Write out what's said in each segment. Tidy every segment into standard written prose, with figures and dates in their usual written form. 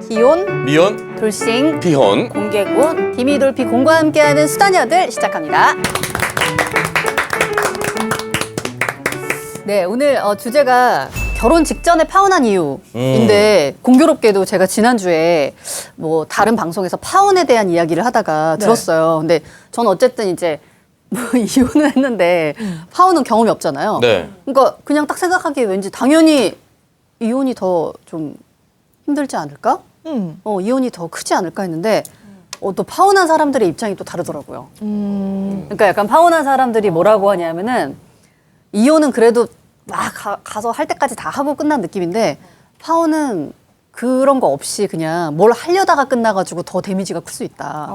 기혼, 미혼, 돌싱, 비혼, 공개군, 기미돌피 공과 함께하는 수다녀들 시작합니다. 네, 오늘 주제가 결혼 직전에 파혼한 이유인데 공교롭게도 제가 지난주에 뭐 다른 방송에서 파혼에 대한 이야기를 하다가 들었어요. 근데 저는 어쨌든 이제 뭐 이혼을 했는데 파혼은 경험이 없잖아요. 네. 그러니까 그냥 딱 생각하기에 왠지 당연히 이혼이 더 좀 힘들지 않을까? 이혼이 더 크지 않을까 했는데 또 파혼한 사람들의 입장이 또 다르더라고요. 그러니까 약간 파혼한 사람들이 뭐라고 하냐면은 이혼은 그래도 막 가서 할 때까지 다 하고 끝난 느낌인데 파혼은 그런 거 없이 그냥 뭘 하려다가 끝나가지고 더 데미지가 클 수 있다.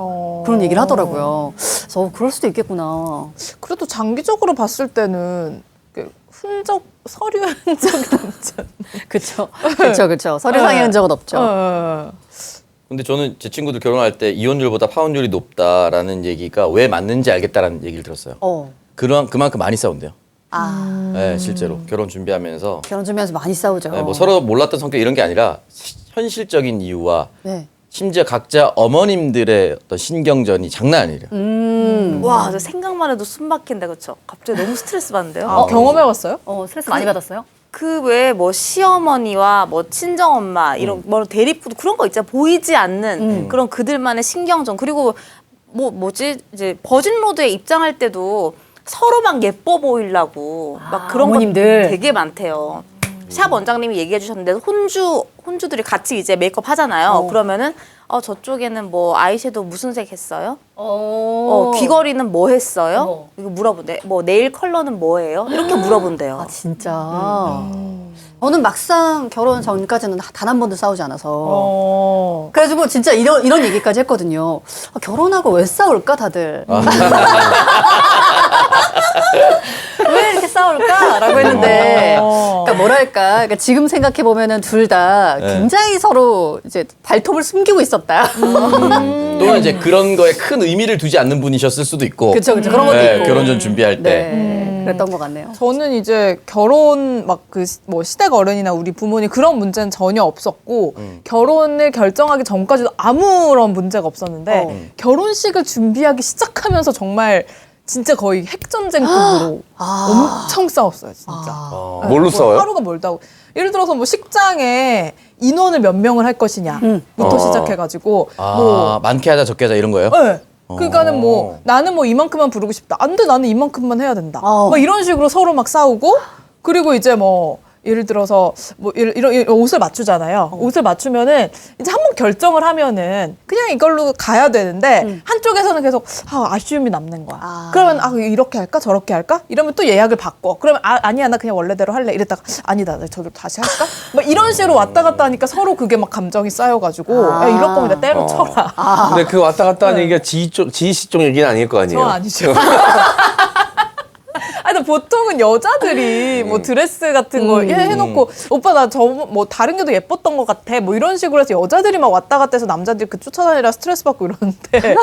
그런 얘기를 하더라고요. 그래서 그럴 수도 있겠구나. 그래도 장기적으로 봤을 때는 흔적, 서류 흔적이 남잖아요. 그쵸. 그쵸. 서류상의 흔적은 없죠. 근데 저는 제 친구들 결혼할 때 이혼율보다 파혼율이 높다라는 얘기가 왜 맞는지 알겠다라는 얘기를 들었어요. 그만큼 많이 싸운대요. 네, 실제로 결혼 준비하면서 결혼 준비하면서 많이 싸우죠. 네, 뭐 서로 몰랐던 성격 이런 게 아니라 현실적인 이유와 네. 심지어 각자 어머님들의 어떤 신경전이 장난 아니래요. 와, 저 생각만 해도 숨 막힌다, 그렇죠? 갑자기 너무 스트레스 받는데요. 경험해봤어요? 스트레스 많이 받았어요? 그 외에 뭐 시어머니와 뭐 친정엄마 이런 뭐 대립구도 그런 거 있잖아. 보이지 않는 그런 그들만의 신경전. 그리고 뭐지 이제 버진로드에 입장할 때도 서로 막 예뻐 보이려고 막 그런 어머님들. 거 되게 많대요. 샵 원장님이 얘기해 주셨는데 혼주들이 같이 이제 메이크업 하잖아요. 그러면은 저쪽에는 뭐 아이섀도우 무슨 색 했어요? 귀걸이는 뭐 했어요? 이거 물어본대. 뭐 네일 컬러는 뭐예요? 이렇게 물어본대요. 아, 진짜. 저는 막상 결혼 전까지는 단 한 번도 싸우지 않아서. 그래가지고 진짜 이런 얘기까지 했거든요. 결혼하고 왜 싸울까, 다들? 왜 이렇게 싸울까?라고 했는데, 그러니까 뭐랄까, 그러니까 지금 생각해 보면은 둘 다 굉장히 서로 이제 발톱을 숨기고 있었다. 또는 이제 그런 거에 큰 의미를 두지 않는 분이셨을 수도 있고. 그쵸. 그런 것도 네, 있고. 결혼 전 준비할 때. 네, 그랬던 것 같네요. 저는 이제 결혼 막 뭐 시댁 어른이나 우리 부모님 그런 문제는 전혀 없었고 결혼을 결정하기 전까지도 아무런 문제가 없었는데 결혼식을 준비하기 시작하면서 정말 진짜 거의 핵전쟁급으로 엄청 싸웠어요, 진짜. 뭘로 싸워요? 하루가 멀다고. 예를 들어서 뭐 식장에 인원을 몇 명을 할 것이냐부터 시작해가지고 많게 하자 적게 하자 이런 거예요? 네. 그러니까는 뭐 나는 뭐 이만큼만 부르고 싶다. 안 돼, 나는 이만큼만 해야 된다. 뭐 이런 식으로 서로 막 싸우고 그리고 이제 뭐 예를 들어서 뭐 이런 옷을 맞추잖아요. 옷을 맞추면은 이제 한번 결정을 하면은 그냥 이걸로 가야 되는데 한쪽에서는 계속 아쉬움이 남는 거야. 그러면 이렇게 할까 저렇게 할까 이러면 또 예약을 바꿔. 그러면 아니야 나 그냥 원래대로 할래. 이랬다가 아니다 나 저기로 다시 할까? 막 이런 식으로 왔다 갔다 하니까 서로 그게 막 감정이 쌓여가지고 야, 이럴 거면 나 때려쳐라. 근데 그 왔다 갔다 하는 얘기가 지희 씨 쪽 얘기는 아닐 거 아니에요? 저 아니죠. 아니, 보통은 여자들이 뭐 드레스 같은 거 해놓고 오빠 나 저 뭐 다른 게 더 예뻤던 것 같아 뭐 이런 식으로 해서 여자들이 막 왔다 갔다 해서 남자들이 그 쫓아다니라 스트레스 받고 이러는데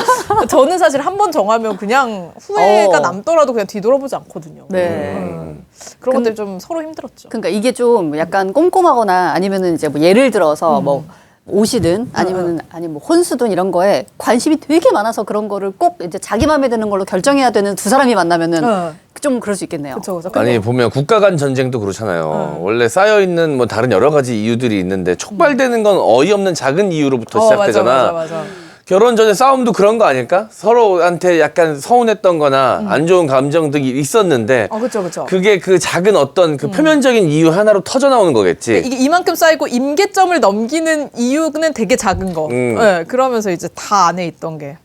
저는 사실 한 번 정하면 그냥 후회가 남더라도 그냥 뒤돌아보지 않거든요. 네. 그런 것들 좀 서로 힘들었죠. 그러니까 이게 좀 약간 꼼꼼하거나 아니면은 이제 뭐 예를 들어서 뭐 옷이든 아니면은 뭐 혼수든 이런 거에 관심이 되게 많아서 그런 거를 꼭 이제 자기 마음에 드는 걸로 결정해야 되는 두 사람이 만나면은 좀 그럴 수 있겠네요. 그렇죠. 아니 보면 국가 간 전쟁도 그렇잖아요. 원래 쌓여 있는 뭐 다른 여러 가지 이유들이 있는데 촉발되는 건 어이없는 작은 이유로부터 시작되잖아. 맞아. 결혼 전에 싸움도 그런 거 아닐까? 서로한테 약간 서운했던 거나 안 좋은 감정들이 있었는데 그렇죠. 그게 그 작은 어떤 그 표면적인 이유 하나로 터져 나오는 거겠지. 이게 이만큼 쌓이고 임계점을 넘기는 이유는 되게 작은 거. 네, 그러면서 이제 다 안에 있던 게.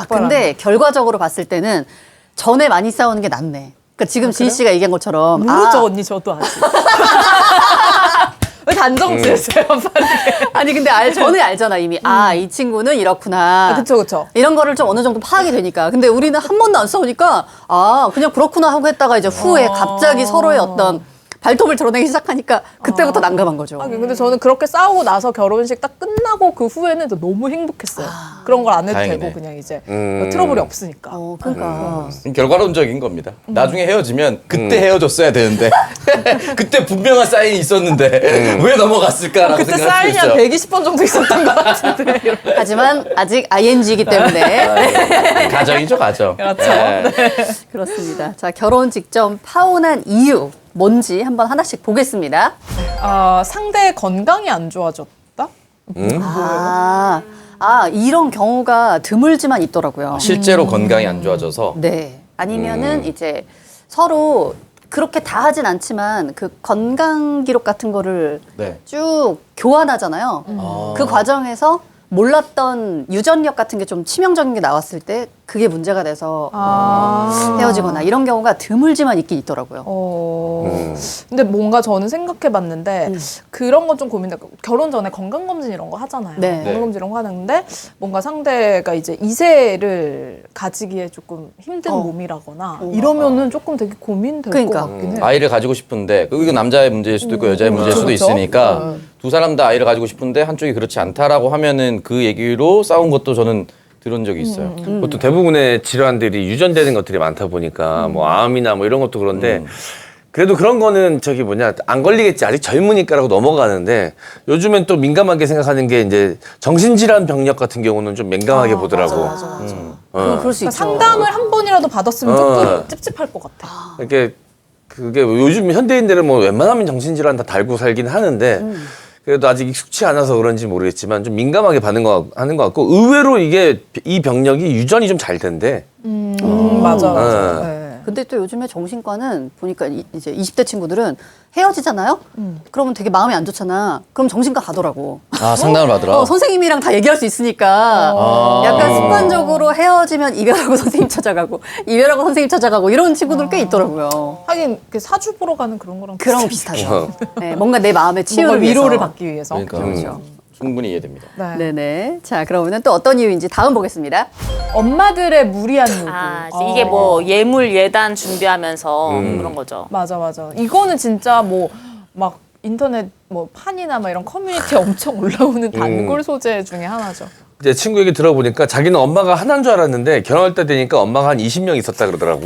근데 결과적으로 봤을 때는 전에 많이 싸우는 게 낫네. 그러니까 지금 지희 씨가 얘기한 것처럼 모르죠 언니 저도 아직. 왜 단정 지으세요 빠르게. 아니 근데 저는 알잖아 이미. 이 친구는 이렇구나. 그쵸. 이런 거를 좀 어느 정도 파악이 되니까. 근데 우리는 한 번도 안 싸우니까 그냥 그렇구나 하고 했다가 이제 후에 갑자기 서로의 어떤 발톱을 드러내기 시작하니까 그때부터 난감한 거죠. 근데 저는 그렇게 싸우고 나서 결혼식 딱 끝나고 하고 그 후에는 또 너무 행복했어요. 그런 걸 안 해도 다행이네. 되고 그냥 이제 트러블이 없으니까. 그러니까. 결과론적인 겁니다. 나중에 헤어지면 그때 헤어졌어야 되는데 그때 분명한 사인이 있었는데 왜 넘어갔을까라고 그때 생각할 수 사인이 한 있죠. 120번 정도 있었던 것 같은데. 하지만 아직 ING이기 때문에 가정이죠, 가정. 그렇죠. 그렇습니다. 자, 결혼 직전 파혼한 이유 뭔지 한번 하나씩 보겠습니다. 상대의 건강이 안 좋아졌다? 이런 경우가 드물지만 있더라고요. 실제로 건강이 안 좋아져서 네. 아니면은 이제 서로 그렇게 다 하진 않지만 그 건강 기록 같은 거를 네. 쭉 교환하잖아요. 그 과정에서 몰랐던 유전력 같은 게 좀 치명적인 게 나왔을 때 그게 문제가 돼서 헤어지거나 이런 경우가 드물지만 있긴 있더라고요. 근데 뭔가 저는 생각해봤는데 그런 건 좀 고민돼. 결혼 전에 건강검진 이런 거 하잖아요. 네. 건강검진 이런 거 하는데 뭔가 상대가 이제 이세를 가지기에 조금 힘든 몸이라거나 이러면은 조금 되게 고민될 그러니까. 것 같긴 해요. 아이를 가지고 싶은데 이건 남자의 문제일 수도 있고 여자의 문제일 수도 그렇죠. 있으니까 두 사람 다 아이를 가지고 싶은데 한쪽이 그렇지 않다라고 하면은 그 얘기로 싸운 것도 저는 들은 적이 있어요. 보통 대부분의 질환들이 유전되는 것들이 많다 보니까 뭐 암이나 뭐 이런 것도 그런데 그래도 그런 거는 저기 뭐냐 안 걸리겠지 아직 젊으니까라고 넘어가는데 요즘엔 또 민감하게 생각하는 게 이제 정신질환 병력 같은 경우는 좀 민감하게 보더라고. 그럴 수 있죠. 상담을 한 번이라도 받았으면 조금 찝찝할 것 같아. 이렇게 그게 요즘 현대인들은 뭐 웬만하면 정신질환 다 달고 살긴 하는데 그래도 아직 익숙치 않아서 그런지 모르겠지만 좀 민감하게 하는 것 같고 의외로 이게 이 병력이 유전이 좀 잘 된대. 맞아. 네. 근데 또 요즘에 정신과는 보니까 이제 20대 친구들은 헤어지잖아요? 그러면 되게 마음이 안 좋잖아. 그럼 정신과 가더라고. 상담을 받으라. 선생님이랑 다 얘기할 수 있으니까 약간 습관적으로 헤어지면 이별하고 선생님 찾아가고 이별하고 선생님 찾아가고 이런 친구들 꽤 있더라고요. 하긴 그 사주 보러 가는 그런 거랑 그런 거 비슷하죠. 네, 뭔가 내 마음의 치유를 뭔가 위로를 위해서. 받기 위해서. 그러니까 그렇죠. 충분히 이해됩니다. 네. 네네. 자, 그러면 또 어떤 이유인지 다음 보겠습니다. 엄마들의 무리한 요구. 이게 뭐 예물 예단 준비하면서 그런 거죠. 맞아. 이거는 진짜 뭐 막 인터넷 뭐 판이나 막 이런 커뮤니티에 엄청 올라오는 단골 소재 중에 하나죠. 이제 친구 얘기 들어보니까 자기는 엄마가 하나인 줄 알았는데 결혼할 때 되니까 엄마가 한 20명 있었다 그러더라고.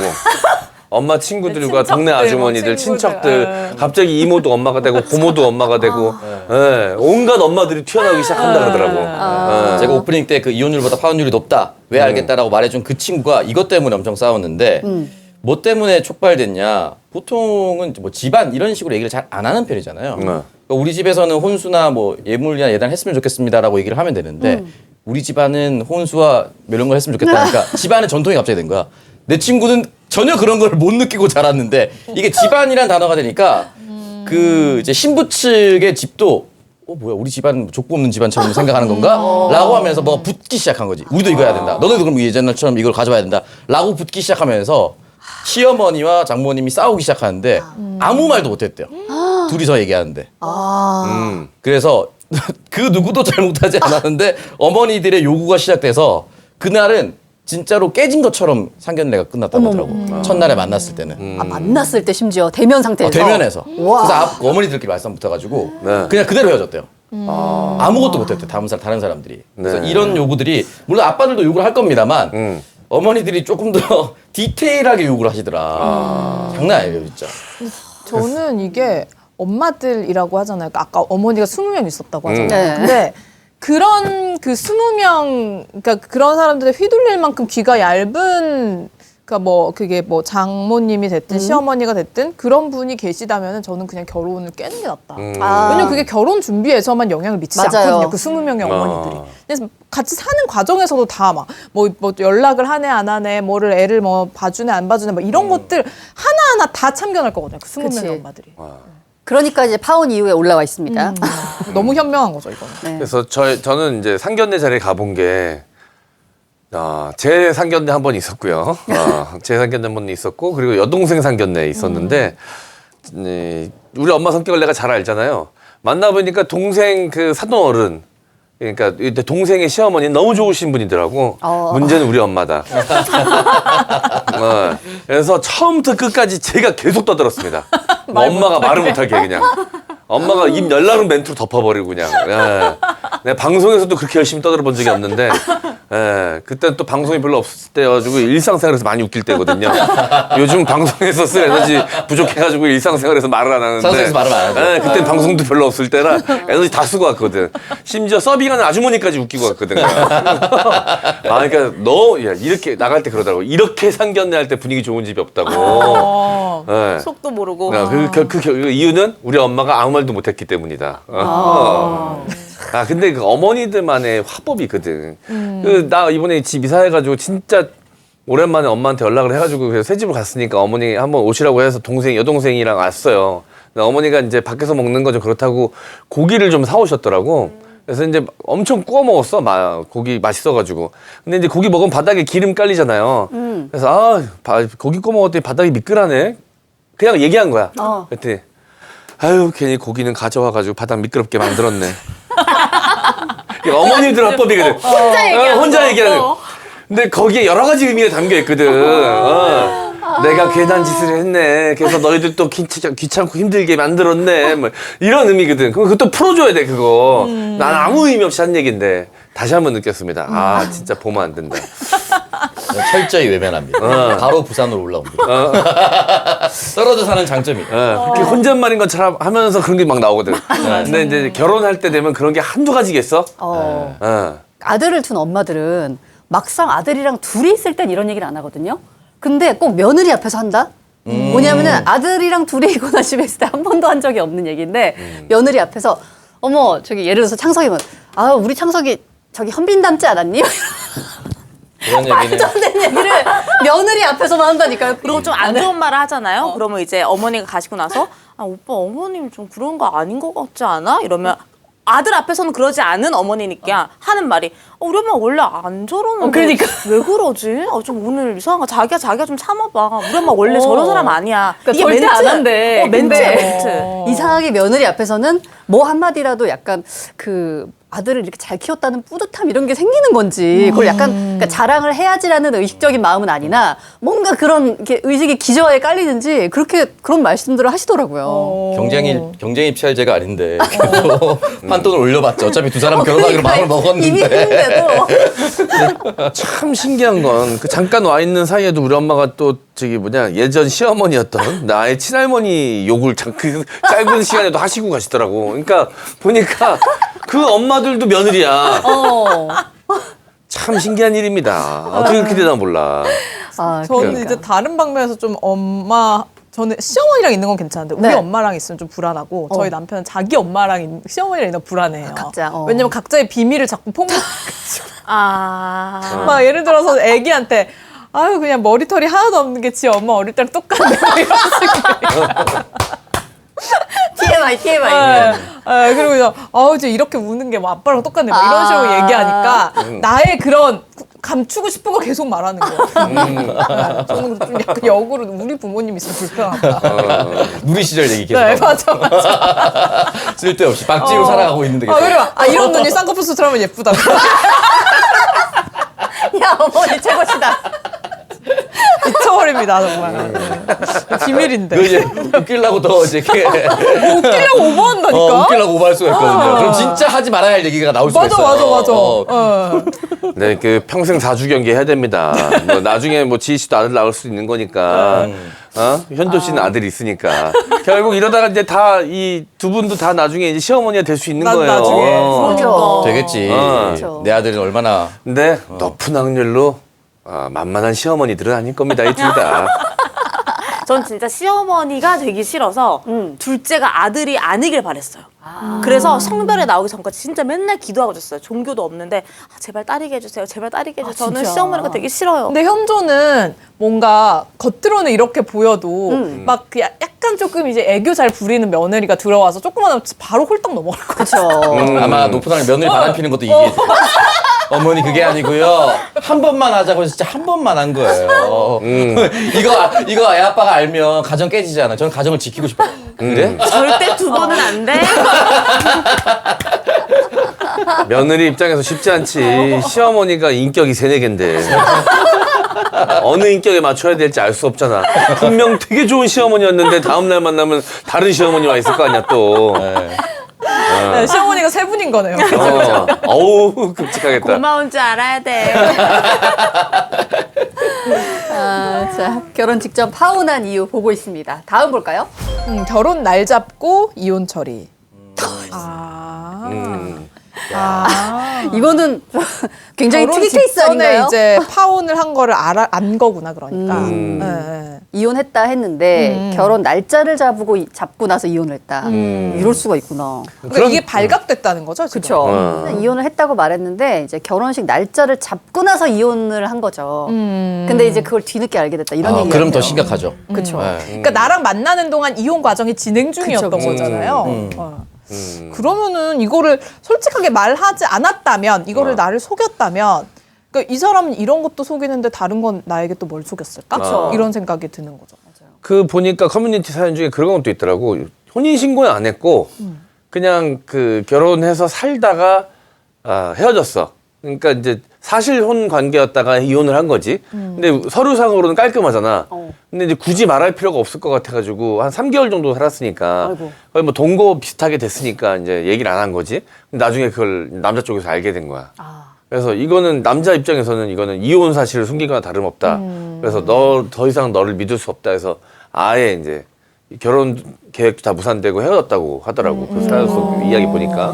엄마 친구들과 동네 아주머니들, 친척들, 갑자기 이모도 엄마가 되고 고모도 엄마가 되고, 예, 온갖 엄마들이 튀어나오기 시작한다 그러더라고. 제가 오프닝 때 그 이혼율보다 파혼율이 높다. 왜 알겠다라고 말해준 그 친구가 이것 때문에 엄청 싸웠는데 뭐 때문에 촉발됐냐. 보통은 뭐 집안 이런 식으로 얘기를 잘 안 하는 편이잖아요. 그러니까 우리 집에서는 혼수나 뭐 예물이나 예단 했으면 좋겠습니다라고 얘기를 하면 되는데 우리 집안은 혼수와 이런 걸 했으면 좋겠다니까 집안의 전통이 갑자기 된 거야. 내 친구는 전혀 그런 걸 못 느끼고 자랐는데 이게 집안이란 단어가 되니까 그 이제 신부 측의 집도 뭐야 우리 집안 족보 없는 집안처럼 생각하는 건가? 라고 하면서 뭐가 붙기 시작한 거지. 우리도 이거 해야 된다. 너네도 그럼 예전처럼 이걸 가져와야 된다. 라고 붙기 시작하면서 시어머니와 장모님이 싸우기 시작하는데 아무 말도 못했대요. 둘이서 얘기하는데. 그래서 그 누구도 잘못하지 않았는데 어머니들의 요구가 시작돼서 그날은 진짜로 깨진 것처럼 상견례가 끝났다고 하더라고. 첫날에 만났을 때는. 만났을 때 심지어 대면 상태에서. 대면에서. 와. 그래서 어머니들끼리 말싸움 붙어가지고 그냥 그대로 헤어졌대요. 아무것도 못했대. 다른 사람들이. 그래서 이런 요구들이 물론 아빠들도 요구를 할 겁니다만 어머니들이 조금 더 디테일하게 요구를 하시더라. 장난 아니에요, 진짜. 저는 이게 엄마들이라고 하잖아요. 아까 어머니가 20명 있었다고 하잖아요. 네. 근데 그런 그 20명, 그러니까 그런 사람들의 휘둘릴 만큼 귀가 얇은, 그러니까 뭐 그게 뭐 장모님이 됐든 시어머니가 됐든 그런 분이 계시다면은 저는 그냥 결혼을 깨는 게 낫다. 왜냐면 그게 결혼 준비에서만 영향을 미치지 맞아요. 않거든요. 그 20명의 어머니들이. 그래서 같이 사는 과정에서도 다 막 뭐 연락을 하네 안 하네, 뭐를 애를 뭐 봐주네 안 봐주네, 뭐 이런 것들 하나하나 다 참견할 거거든요. 그 20명의 그치. 엄마들이. 그러니까 이제 파혼 이후에 올라와 있습니다. 너무 현명한 거죠, 이거는. 네. 그래서 저는 이제 상견례 자리에 가본 게, 제 상견례 한 번 있었고요. 제 상견례 한 번 있었고, 그리고 여동생 상견례 있었는데, 우리 엄마 성격을 내가 잘 알잖아요. 만나보니까 동생 그 사돈 어른, 그러니까 이때 동생의 시어머니는 너무 좋으신 분이더라고. 문제는 우리 엄마다. 그래서 처음부터 끝까지 제가 계속 떠들었습니다. 엄마가 말을 못하게 그냥. 엄마가 입 열나는 멘트로 덮어버리고 그냥. 예. 내가 방송에서도 그렇게 열심히 떠들어 본 적이 없는데, 예. 그때는 또 방송이 별로 없을 때여가지고 일상생활에서 많이 웃길 때거든요. 요즘 방송에서 쓸 에너지 부족해가지고 일상생활에서 말을 안 하는데. 상상에서 말을 안 하죠. 예, 그때는 방송도 별로 없을 때라 에너지 다 쓰고 왔거든. 심지어 서빙하는 아주머니까지 웃기고 왔거든. 아, 그러니까 너, 야, 이렇게 나갈 때 그러더라고. 이렇게 상견례 할 때 분위기 좋은 집이 없다고. 예. 속도 모르고. 그 이유는 우리 엄마가 아무 말도 못했기 때문이다. 근데 그 어머니들만의 화법이거든. 나 이번에 집 이사해가지고 진짜 오랜만에 엄마한테 연락을 해가지고 그래서 새 집을 갔으니까 어머니 한번 오시라고 해서 여동생이랑 왔어요. 근데 어머니가 이제 밖에서 먹는 거 좀 그렇다고 고기를 좀 사오셨더라고. 그래서 이제 엄청 구워 먹었어. 고기 맛있어가지고. 근데 이제 고기 먹으면 바닥에 기름 깔리잖아요. 그래서 고기 구워 먹었더니 바닥이 미끌하네. 그냥 얘기한 거야. 그랬더니 아유 괜히 고기는 가져와가지고 바닥 미끄럽게 만들었네. 이게 어머니들 화법이거든. 혼자 얘기하는. 근데 거기에 여러 가지 의미가 담겨 있거든. 내가 괜한 짓을 했네. 그래서 너희들 또 귀찮고 힘들게 만들었네. 뭐 이런 의미거든. 그것도 풀어줘야 돼 그거. 난 아무 의미 없이 한 얘기인데 다시 한번 느꼈습니다. 진짜 보면 안 된다. 철저히 외면합니다. 바로 부산으로 올라옵니다. 떨어져 사는 장점이. 그렇게 혼잣말인 것처럼 하면서 그런 게 막 나오거든. 근데 이제 결혼할 때 되면 그런 게 한두 가지겠어? 아들을 둔 엄마들은 막상 아들이랑 둘이 있을 땐 이런 얘기를 안 하거든요. 근데 꼭 며느리 앞에서 한다? 뭐냐면은 아들이랑 둘이 있거나 집에 있을 때 한 번도 한 적이 없는 얘기인데 며느리 앞에서 어머 저기 예를 들어서 창석이면 우리 창석이 저기 현빈 닮지 않았니? 그런 얘기는 말도 안 되는 얘기를 며느리 앞에서만 한다니까요. 그리고 좀 안 좋은 말을 하잖아요. 그러면 이제 어머니가 가시고 나서 오빠 어머님 좀 그런 거 아닌 것 같지 않아? 이러면 아들 앞에서는 그러지 않은 어머니니까 하는 말이 우리 엄마 원래 안 저러는데 그러니까. 왜 그러지? 좀 오늘 이상한 거 자기가 좀 참아봐. 우리 엄마 원래 저런 사람 아니야. 그러니까 절대 안 한대. 멘트야 근데 멘트. 이상하게 며느리 앞에서는 뭐 한마디라도 약간 그 아들을 이렇게 잘 키웠다는 뿌듯함 이런 게 생기는 건지 그걸 약간 그러니까 자랑을 해야지라는 의식적인 마음은 아니나 뭔가 그런 이렇게 의식이 기저에 깔리는지 그런 말씀들을 하시더라고요. 경쟁 입찰제가 아닌데 그래도 판돈을 올려봤죠. 어차피 두 사람 결혼하기로 마음을 먹었는데. 이미 했는데도 참 신기한 건 그 잠깐 와 있는 사이에도 우리 엄마가 또 예전 시어머니였던 나의 친할머니 욕을 그 짧은 시간에도 하시고 가시더라고. 그러니까 보니까 그 엄마들도 며느리야. 참 신기한 일입니다. 어떻게 그렇게 되나 몰라. 저는 그러니까. 이제 다른 방면에서 좀 저는 시어머니랑 있는 건 괜찮은데 우리 네. 엄마랑 있으면 좀 불안하고 저희 남편은 자기 엄마랑 시어머니랑 있는 건 불안해요. 각자, 왜냐면 각자의 비밀을 자꾸 막 예를 들어서 애기한테 그냥 머리털이 하나도 없는 게 지 엄마 어릴 때랑 똑같네 이런 식으로. TMI. 그리고 이제 이렇게 우는 게 뭐 아빠랑 똑같네 뭐 이런 식으로 얘기하니까 나의 그런 감추고 싶은 거 계속 말하는 거예요. 저는 좀 약간 역으로 우리 부모님 있으면 불편하다. 누리 시절 얘기 계속. 네, 맞아. 쓸데없이 박지로 살아가고 있는데. 계속. 그래 이런 눈이 쌍꺼풀수술 하면 예쁘다. 야 어머니 최고시다. 미쳐버립니다 정말. 비밀인데. 그 이제 웃기려고 더 이제 웃기려고 오버한다니까. 웃기려고 오버할 수가 있거든요. 그럼 진짜 하지 말아야 할 얘기가 나올 수가 있어요. 맞아. 네, 그 평생 4주 경기 해야 됩니다. 뭐 나중에 뭐 지희 씨도 아들 낳을 수도 있는 거니까. 현도 씨는 아들이 있으니까. 결국 이러다가 이제 다 이 두 분도 다 나중에 이제 시어머니가 될 수 있는 거예요. 나중에. 그렇죠. 되겠지. 그렇죠. 내 아들은 얼마나. 근데 높은 확률로 만만한 시어머니들은 아닐 겁니다. 이 둘 다. 전 진짜 시어머니가 되기 싫어서 둘째가 아들이 아니길 바랬어요. 그래서 성별에 나오기 전까지 진짜 맨날 기도하고 졌어요. 종교도 없는데 제발 딸이게 해주세요. 제발 딸이게 해주세요. 저는 진짜? 시어머니가 되게 싫어요. 근데 현조는 뭔가 겉으로는 이렇게 보여도 막 그 약간 조금 이제 애교 잘 부리는 며느리가 들어와서 조금만 하면 바로 홀딱 넘어갈 것 같아요. 그렇죠. 아마 높은 하늘 며느리 바람 피는 것도 이게. 어머니 그게 아니고요. 한 번만 하자고 해서 진짜 한 번만 한 거예요. 이거 애 아빠가 알면 가정 깨지잖아. 저는 가정을 지키고 싶어요. 그래? 절대 두 번은 안 돼. 며느리 입장에서 쉽지 않지. 시어머니가 인격이 세네 개인데. 어느 인격에 맞춰야 될지 알 수 없잖아. 분명 되게 좋은 시어머니였는데 다음날 만나면 다른 시어머니 와 있을 거 아니야 또. 네, 시어머니가 세 분인 거네요. 어우 끔찍하겠다. 고마운 줄 알아야 돼요. 자, 결혼 직전 파혼한 이유 보고 있습니다. 다음 볼까요? 결혼 날 잡고 이혼 처리. 이거는 굉장히 결혼 특이 케이스 직전에 아닌가요? 이제 파혼을 한 거를 안 거구나 그러니까. 네. 이혼했다 했는데 결혼 날짜를 잡고 나서 이혼을 했다. 이럴 수가 있구나. 그러니까 이게 발각됐다는 거죠, 지금? 그렇죠. 이혼을 했다고 말했는데 이제 결혼식 날짜를 잡고 나서 이혼을 한 거죠. 근데 이제 그걸 뒤늦게 알게 됐다. 이런 얘기가 그럼 더 심각하죠. 그렇죠. 네. 그러니까 나랑 만나는 동안 이혼 과정이 진행 중이었던 그쵸. 거잖아요. 그러면은 이거를 솔직하게 말하지 않았다면, 이거를 나를 속였다면, 그러니까 이 사람은 이런 것도 속이는데 다른 건 나에게 또 뭘 속였을까? 그쵸. 이런 생각이 드는 거죠. 그 보니까 커뮤니티 사연 중에 그런 것도 있더라고. 혼인 신고는 안 했고 그냥 그 결혼해서 살다가 헤어졌어. 그러니까 이제 사실혼 관계였다가 이혼을 한 거지. 근데 서류상으로는 깔끔하잖아. 근데 이제 굳이 말할 필요가 없을 것 같아가지고 한 3개월 정도 살았으니까 아이고. 거의 뭐 동거 비슷하게 됐으니까 이제 얘기를 안 한 거지. 근데 나중에 그걸 남자 쪽에서 알게 된 거야. 그래서 이거는 남자 입장에서는 이거는 이혼 사실을 숨기거나 다름없다. 그래서 너 더 이상 너를 믿을 수 없다 해서 아예 이제 결혼 계획도 다 무산되고 헤어졌다고 하더라고. 그 사연 속 이야기 보니까.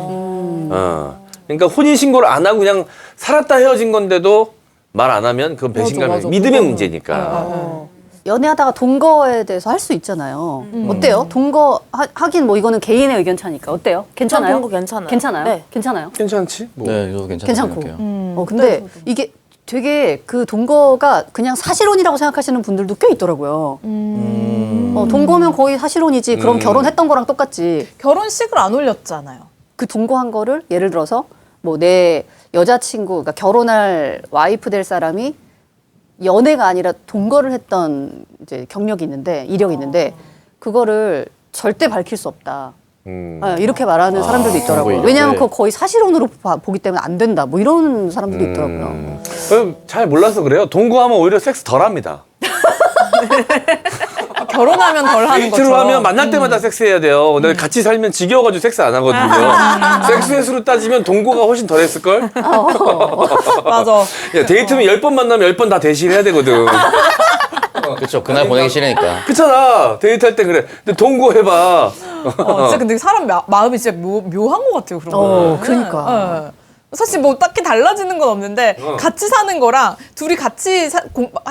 그러니까 혼인 신고를 안 하고 그냥 살았다 헤어진 건데도 말 안 하면 그건 배신감이 맞아. 믿음의 그거는. 문제니까. 연애하다가 동거에 대해서 할 수 있잖아요. 어때요? 동거 하긴 뭐 이거는 개인의 의견 차니까 어때요? 괜찮아요? 동거 괜찮아요. 괜찮아요? 네. 괜찮아요? 괜찮지? 뭐. 네, 이거 괜찮다고 괜찮고. 생각해요. 근데 이게 되게 그 동거가 그냥 사실혼이라고 생각하시는 분들도 꽤 있더라고요. 동거면 거의 사실혼이지. 그럼 결혼했던 거랑 똑같지. 결혼식을 안 올렸잖아요. 그 동거한 거를 예를 들어서 뭐 내 여자친구, 그러니까 결혼할 와이프 될 사람이 연애가 아니라 동거를 했던 이제 경력이 있는데, 이력이 있는데 그거를 절대 밝힐 수 없다. 이렇게 말하는 사람들도 있더라고요. 동거 왜냐하면 이력을. 그거 거의 사실혼으로 보기 때문에 안 된다. 뭐 이런 사람들도 있더라고요. 잘 몰라서 그래요. 동거하면 오히려 섹스 덜 합니다. 결혼하면 덜 하는 거죠. 데이트로 하면 만날 때마다 섹스해야 돼요. 근데 같이 살면 지겨워가지고 섹스 안 하거든요. 섹스 횟수로 따지면 동거가 훨씬 덜 했을걸? 맞아. 야, 데이트면 10번 만나면 10번 다 대시해야 되거든. 그렇죠. 그날 보내기 싫으니까. 그렇잖아. 데이트할 때 그래. 근데 동거 해봐. 진짜 근데 사람 마음이 진짜 묘한 것 같아요, 그런 거. 그러니까. 네. 사실 뭐 딱히 달라지는 건 없는데 같이 사는 거랑 둘이 같이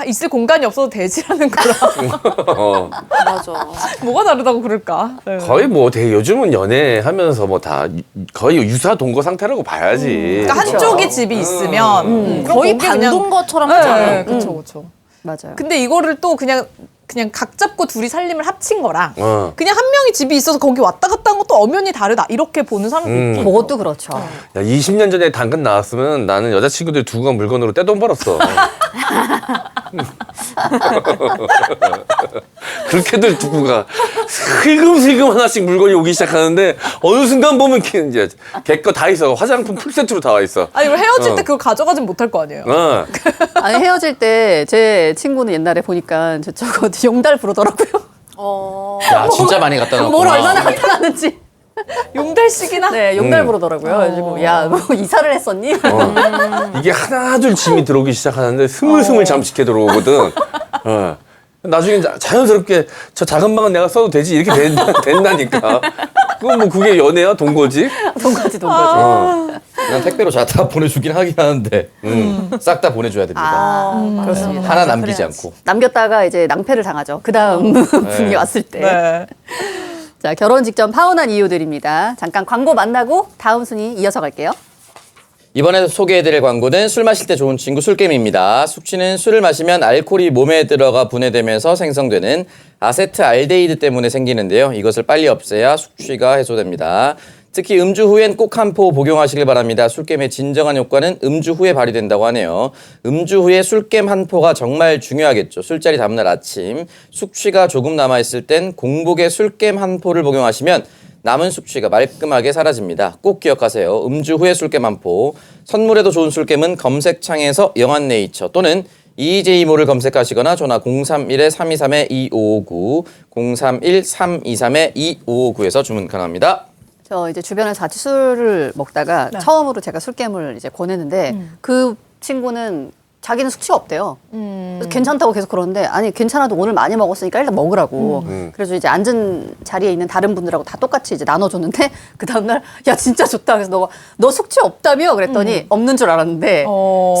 있을 공간이 없어도 대지라는 거랑 맞아. 뭐가 다르다고 그럴까? 네. 거의 뭐 요즘은 연애하면서 뭐 다 거의 유사 동거 상태라고 봐야지. 그러니까 한쪽이 집이 있으면 그럼 거의 거기 그냥- 반동거처럼 네, 하잖아요. 그렇죠, 그렇죠. 맞아요. 근데 이거를 또 그냥 각 잡고 둘이 살림을 합친 거랑 어. 그냥 한 명이 집이 있어서 거기 왔다 갔다 한 것도 엄연히 다르다 이렇게 보는 사람도 있죠. 그것도 그렇죠. 야, 20년 전에 당근 나왔으면 나는 여자친구들 두고 간 물건으로 떼돈 벌었어. 그렇게들 두고 가. 슬금슬금 하나씩 물건이 오기 시작하는데 어느 순간 보면 이제 걔거 다 있어. 화장품 풀세트로 다 와 있어. 아니 헤어질 때 그걸 가져가진 못할 거 아니에요. 아니 헤어질 때 제 친구는 옛날에 보니까 저거 용달 부르더라고요. 야, 진짜 많이 갖다 놓고. 뭘 얼마나 갖다놨는지. 용달식이나 네, 용달 부르더라고요. 그래가지고 야, 뭐 이사를 했었니? 이게 하나둘 짐이 들어오기 시작하는데 스물스물 잠식해 들어오거든. 나중에 자연스럽게 저 작은 방은 내가 써도 되지 이렇게 된다니까. 그건 뭐 그게 연애야 동거지? 동거지. 그냥 택배로 다 보내주긴 하긴 하는데 싹 다 보내줘야 됩니다. 그렇습니다. 하나 남기지 않고. 남겼다가 이제 낭패를 당하죠. 그 다음 분이 왔을 때. 네. 자, 결혼 직전 파혼한 이유들입니다. 잠깐 광고 만나고 다음 순위 이어서 갈게요. 이번에 소개해드릴 광고는 술 마실 때 좋은 친구 술겜입니다. 숙취는 술을 마시면 알코올이 몸에 들어가 분해되면서 생성되는 아세트알데히드 때문에 생기는데요. 이것을 빨리 없애야 숙취가 해소됩니다. 특히 음주 후엔 꼭 한 포 복용하시길 바랍니다. 술겜의 진정한 효과는 음주 후에 발휘된다고 하네요. 음주 후에 술겜 한 포가 정말 중요하겠죠. 술자리 다음날 아침 숙취가 조금 남아있을 땐 공복에 술겜 한 포를 복용하시면 남은 숙취가 말끔하게 사라집니다. 꼭 기억하세요. 음주 후에 술겜 한 포. 선물에도 좋은 술겜은 검색창에서 영한네이처 또는 EJ모를 검색하시거나 전화 031-323-2559, 031-323-2559에서 주문 가능합니다. 저 이제 주변에서 같이 술을 먹다가 네. 처음으로 제가 술겜을 이제 권했는데 그 친구는 자기는 숙취가 없대요. 그래서 괜찮다고 계속 그러는데 아니 괜찮아도 오늘 많이 먹었으니까 일단 먹으라고. 그래서 이제 앉은 자리에 있는 다른 분들하고 다 똑같이 이제 나눠줬는데 그 다음날 야 진짜 좋다. 그래서 너 숙취 없다며 그랬더니 없는 줄 알았는데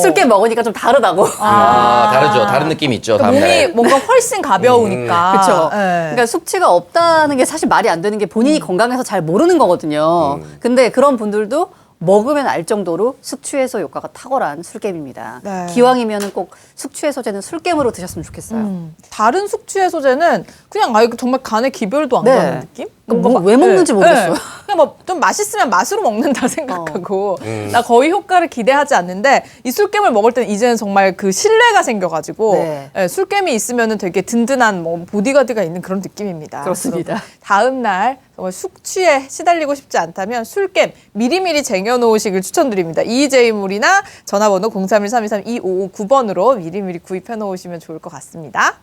술게 먹으니까 좀 다르다고. 다르죠. 다른 느낌이 있죠. 그러니까 몸이 다음날에. 뭔가 훨씬 가벼우니까. 그렇죠. 네. 그러니까 숙취가 없다는 게 사실 말이 안 되는 게 본인이 건강해서 잘 모르는 거거든요. 근데 그런 분들도 먹으면 알 정도로 숙취해소 효과가 탁월한 술겜입니다. 네. 기왕이면은 꼭 숙취해소제는 술겜으로 드셨으면 좋겠어요. 다른 숙취해소제는 그냥 아예 정말 간에 기별도 안 네. 가는 느낌? 그러니까 뭔가 왜 먹는지 모르겠어요. 그냥 뭐 좀 맛있으면 맛으로 먹는다 생각하고 나 거의 효과를 기대하지 않는데 이 술겜을 먹을 때는 이제는 정말 그 신뢰가 생겨가지고 네. 술겜이 있으면은 되게 든든한 뭐 보디가드가 있는 그런 느낌입니다. 그렇습니다. 그래서 다음 날 정말 숙취에 시달리고 싶지 않다면 술겜 미리미리 쟁여놓으시길 추천드립니다. EJ물이나 전화번호 031-323-2559번으로 미리미리 구입해 놓으시면 좋을 것 같습니다.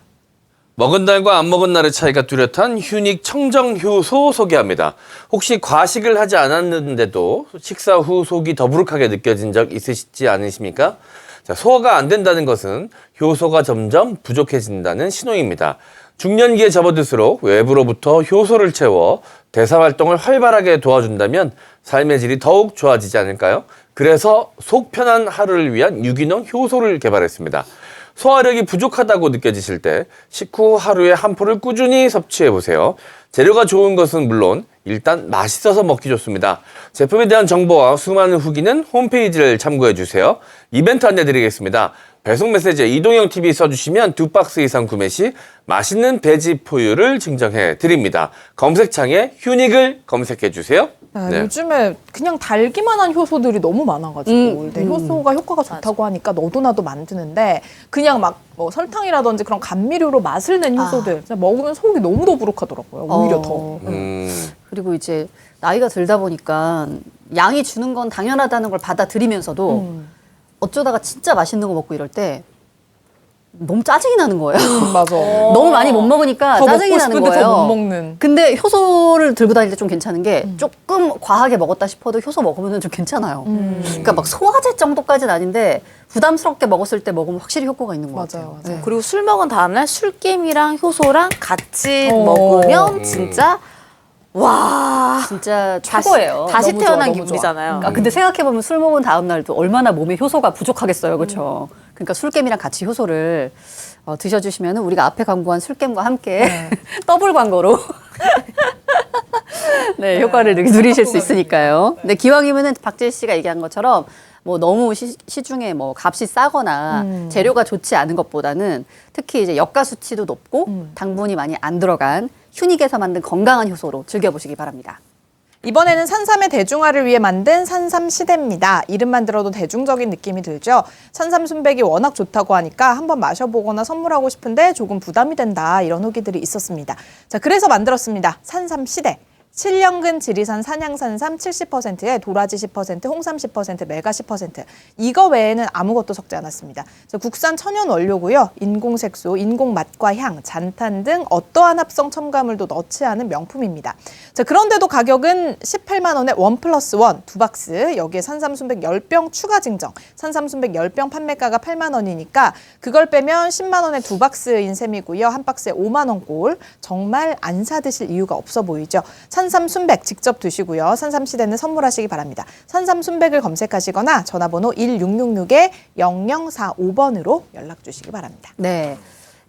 먹은 날과 안 먹은 날의 차이가 뚜렷한 휴닉 청정효소 소개합니다. 혹시 과식을 하지 않았는데도 식사 후 속이 더부룩하게 느껴진 적 있으시지 않으십니까? 자, 소화가 안 된다는 것은 효소가 점점 부족해진다는 신호입니다. 중년기에 접어들수록 외부로부터 효소를 채워 대사 활동을 활발하게 도와준다면 삶의 질이 더욱 좋아지지 않을까요? 그래서 속 편한 하루를 위한 유기농 효소를 개발했습니다. 소화력이 부족하다고 느껴지실 때 식후 하루에 한 포를 꾸준히 섭취해보세요. 재료가 좋은 것은 물론 일단 맛있어서 먹기 좋습니다. 제품에 대한 정보와 수많은 후기는 홈페이지를 참고해주세요. 이벤트 안내드리겠습니다. 배송 메시지에 이동형 TV 써주시면 2박스 이상 구매 시 맛있는 배지 포유를 증정해 드립니다. 검색창에 휴닉을 검색해주세요. 네. 요즘에 그냥 달기만 한 효소들이 너무 많아가지고 근데 효소가 효과가 좋다고 하니까 너도 나도 만드는데 그냥 막 뭐 설탕이라든지 그런 감미료로 맛을 낸 효소들 진짜 먹으면 속이 너무 더부룩하더라고요. 오히려 더. 그리고 이제 나이가 들다 보니까 양이 주는 건 당연하다는 걸 받아들이면서도 어쩌다가 진짜 맛있는 거 먹고 이럴 때 너무 짜증이 나는 거예요. 맞아. 너무 많이 못 먹으니까 더 짜증이 먹고 나는 싶은데 거예요. 더 못 먹는. 근데 효소를 들고 다닐 때 좀 괜찮은 게 조금 과하게 먹었다 싶어도 효소 먹으면 좀 괜찮아요. 그러니까 막 소화제 정도까지는 아닌데 부담스럽게 먹었을 때 먹으면 확실히 효과가 있는 것 같아요. 맞아요. 네. 그리고 술 먹은 다음날 술겜이랑 효소랑 같이 먹으면 진짜 와 진짜 최고예요. 다시 너무 태어난 좋아, 너무 기분이잖아요. 아, 근데 생각해보면 술 먹은 다음 날도 얼마나 몸에 효소가 부족하겠어요. 그렇죠? 그러니까 술겜이랑 같이 효소를 드셔주시면 우리가 앞에 광고한 술겜과 함께 더블 광고로 네, 효과를 누리실 수 있으니까요. 근데 기왕이면은 박재희 씨가 얘기한 것처럼 뭐 너무 시중에 뭐 값이 싸거나 재료가 좋지 않은 것보다는 특히 이제 역가 수치도 높고 당분이 많이 안 들어간 휴닉에서 만든 건강한 효소로 즐겨보시기 바랍니다. 이번에는 산삼의 대중화를 위해 만든 산삼시대입니다. 이름만 들어도 대중적인 느낌이 들죠. 산삼 순백이 워낙 좋다고 하니까 한번 마셔보거나 선물하고 싶은데 조금 부담이 된다 이런 후기들이 있었습니다. 자, 그래서 만들었습니다. 산삼시대. 7년근 지리산 산양산삼 70%에 도라지 10%, 홍삼 10%, 메가 10%. 이거 외에는 아무것도 섞지 않았습니다. 국산 천연 원료고요. 인공색소, 인공 맛과 향, 잔탄 등 어떠한 합성 첨가물도 넣지 않은 명품입니다. 자, 그런데도 가격은 18만 원에 1+1, 2박스, 여기에 산삼 순백 10병 추가 증정, 산삼 순백 10병 판매가가 8만 원이니까 그걸 빼면 10만 원에 2박스인 셈이고요. 한 박스에 5만 원 꼴. 정말 안 사드실 이유가 없어 보이죠. 산삼 순백 직접 드시고요. 산삼시대는 선물하시기 바랍니다. 산삼 순백을 검색하시거나 전화번호 1666-0045번으로 연락 주시기 바랍니다. 네.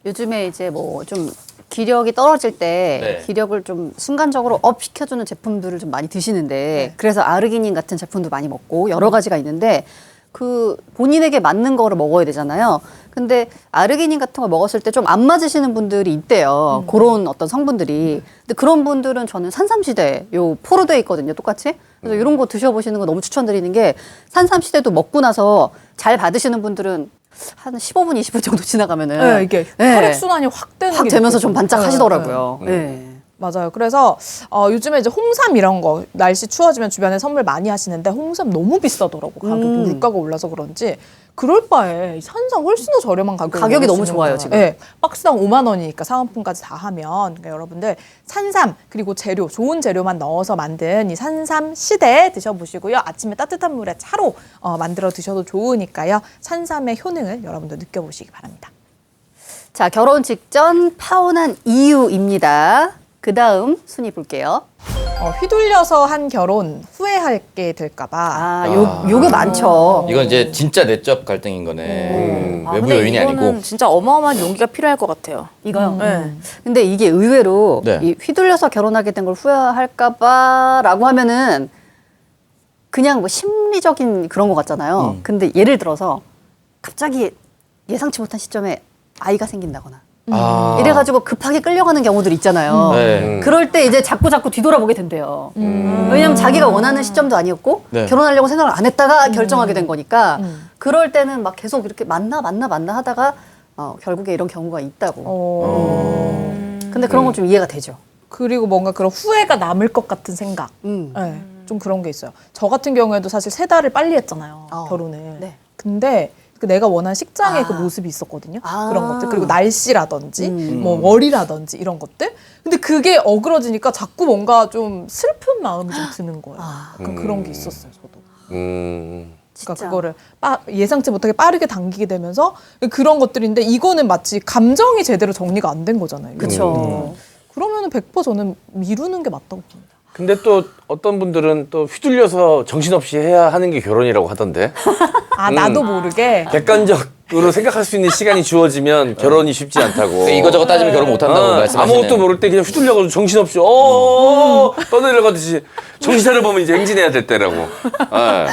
요즘에 이제 뭐 좀 기력이 떨어질 때 네. 기력을 좀 순간적으로 업 시켜주는 제품들을 좀 많이 드시는데 그래서 아르기닌 같은 제품도 많이 먹고 여러 가지가 있는데 그 본인에게 맞는 거를 먹어야 되잖아요. 근데 아르기닌 같은 걸 먹었을 때 좀 안 맞으시는 분들이 있대요. 그런 어떤 성분들이. 근데 그런 분들은 저는 산삼시대 요 포로돼 있거든요. 똑같이. 그래서 이런 거 드셔보시는 거 너무 추천드리는 게 산삼시대도 먹고 나서 잘 받으시는 분들은 한 15분, 20분 정도 지나가면은 네, 이게 혈액순환이 확 되는 확 게 되면서 좀 느껴져요. 반짝하시더라고요. 네. 맞아요. 그래서 요즘에 이제 홍삼 이런 거 날씨 추워지면 주변에 선물 많이 하시는데 홍삼 너무 비싸더라고. 가격이 물가가 올라서 그런지. 그럴 바에 이 산삼 훨씬 더 저렴한 가격이 너무 좋아요, 지금. 네, 박스당 5만 원이니까 사은품까지 다 하면 그러니까 여러분들 산삼 그리고 재료 좋은 재료만 넣어서 만든 이 산삼 시대 드셔보시고요. 아침에 따뜻한 물에 차로 만들어 드셔도 좋으니까요. 산삼의 효능을 여러분들 느껴보시기 바랍니다. 자, 결혼 직전 파혼한 이유입니다. 그 다음 순위 볼게요. 휘둘려서 한 결혼 후회하게 될까봐. 요게 많죠. 이건 이제 진짜 내적 갈등인 거네. 외부 근데 요인이 이거는 아니고. 진짜 어마어마한 용기가 필요할 것 같아요. 이거요. 네. 근데 이게 의외로 네. 이 휘둘려서 결혼하게 된 걸 후회할까봐라고 하면은 그냥 뭐 심리적인 그런 것 같잖아요. 근데 예를 들어서 갑자기 예상치 못한 시점에 아이가 생긴다거나 이래가지고 급하게 끌려가는 경우들 있잖아요. 네. 그럴 때 이제 자꾸 뒤돌아보게 된대요. 왜냐면 자기가 원하는 시점도 아니었고 네. 결혼하려고 생각을 안 했다가 결정하게 된 거니까 그럴 때는 막 계속 이렇게 만나 하다가 결국에 이런 경우가 있다고. 근데 그런 건 좀 이해가 되죠. 그리고 뭔가 그런 후회가 남을 것 같은 생각. 네, 좀 그런 게 있어요. 저 같은 경우에도 사실 3달을 빨리 했잖아요. 결혼을. 네. 근데 그 내가 원하는 식장의 그 모습이 있었거든요. 그런 것들. 그리고 날씨라든지 뭐 월이라든지 이런 것들. 근데 그게 어그러지니까 자꾸 뭔가 좀 슬픈 마음이 좀 드는 거예요. 약간 그런 게 있었어요, 저도. 그러니까 그거를 예상치 못하게 빠르게 당기게 되면서 그런 것들인데 이거는 마치 감정이 제대로 정리가 안 된 거잖아요. 그렇죠. 그러면은 100% 저는 미루는 게 맞다고 봅니다. 근데 또 어떤 분들은 또 휘둘려서 정신없이 해야 하는 게 결혼이라고 하던데. 나도 모르게. 객관적으로 생각할 수 있는 시간이 주어지면 결혼이 쉽지 않다고. 이거저거 따지면 결혼 못 한다고 말씀하시네. 아무것도 모를 때 그냥 휘둘려가지고 정신없이 떠내려가듯이 정신 차려보면 이제 행진해야 될 때라고.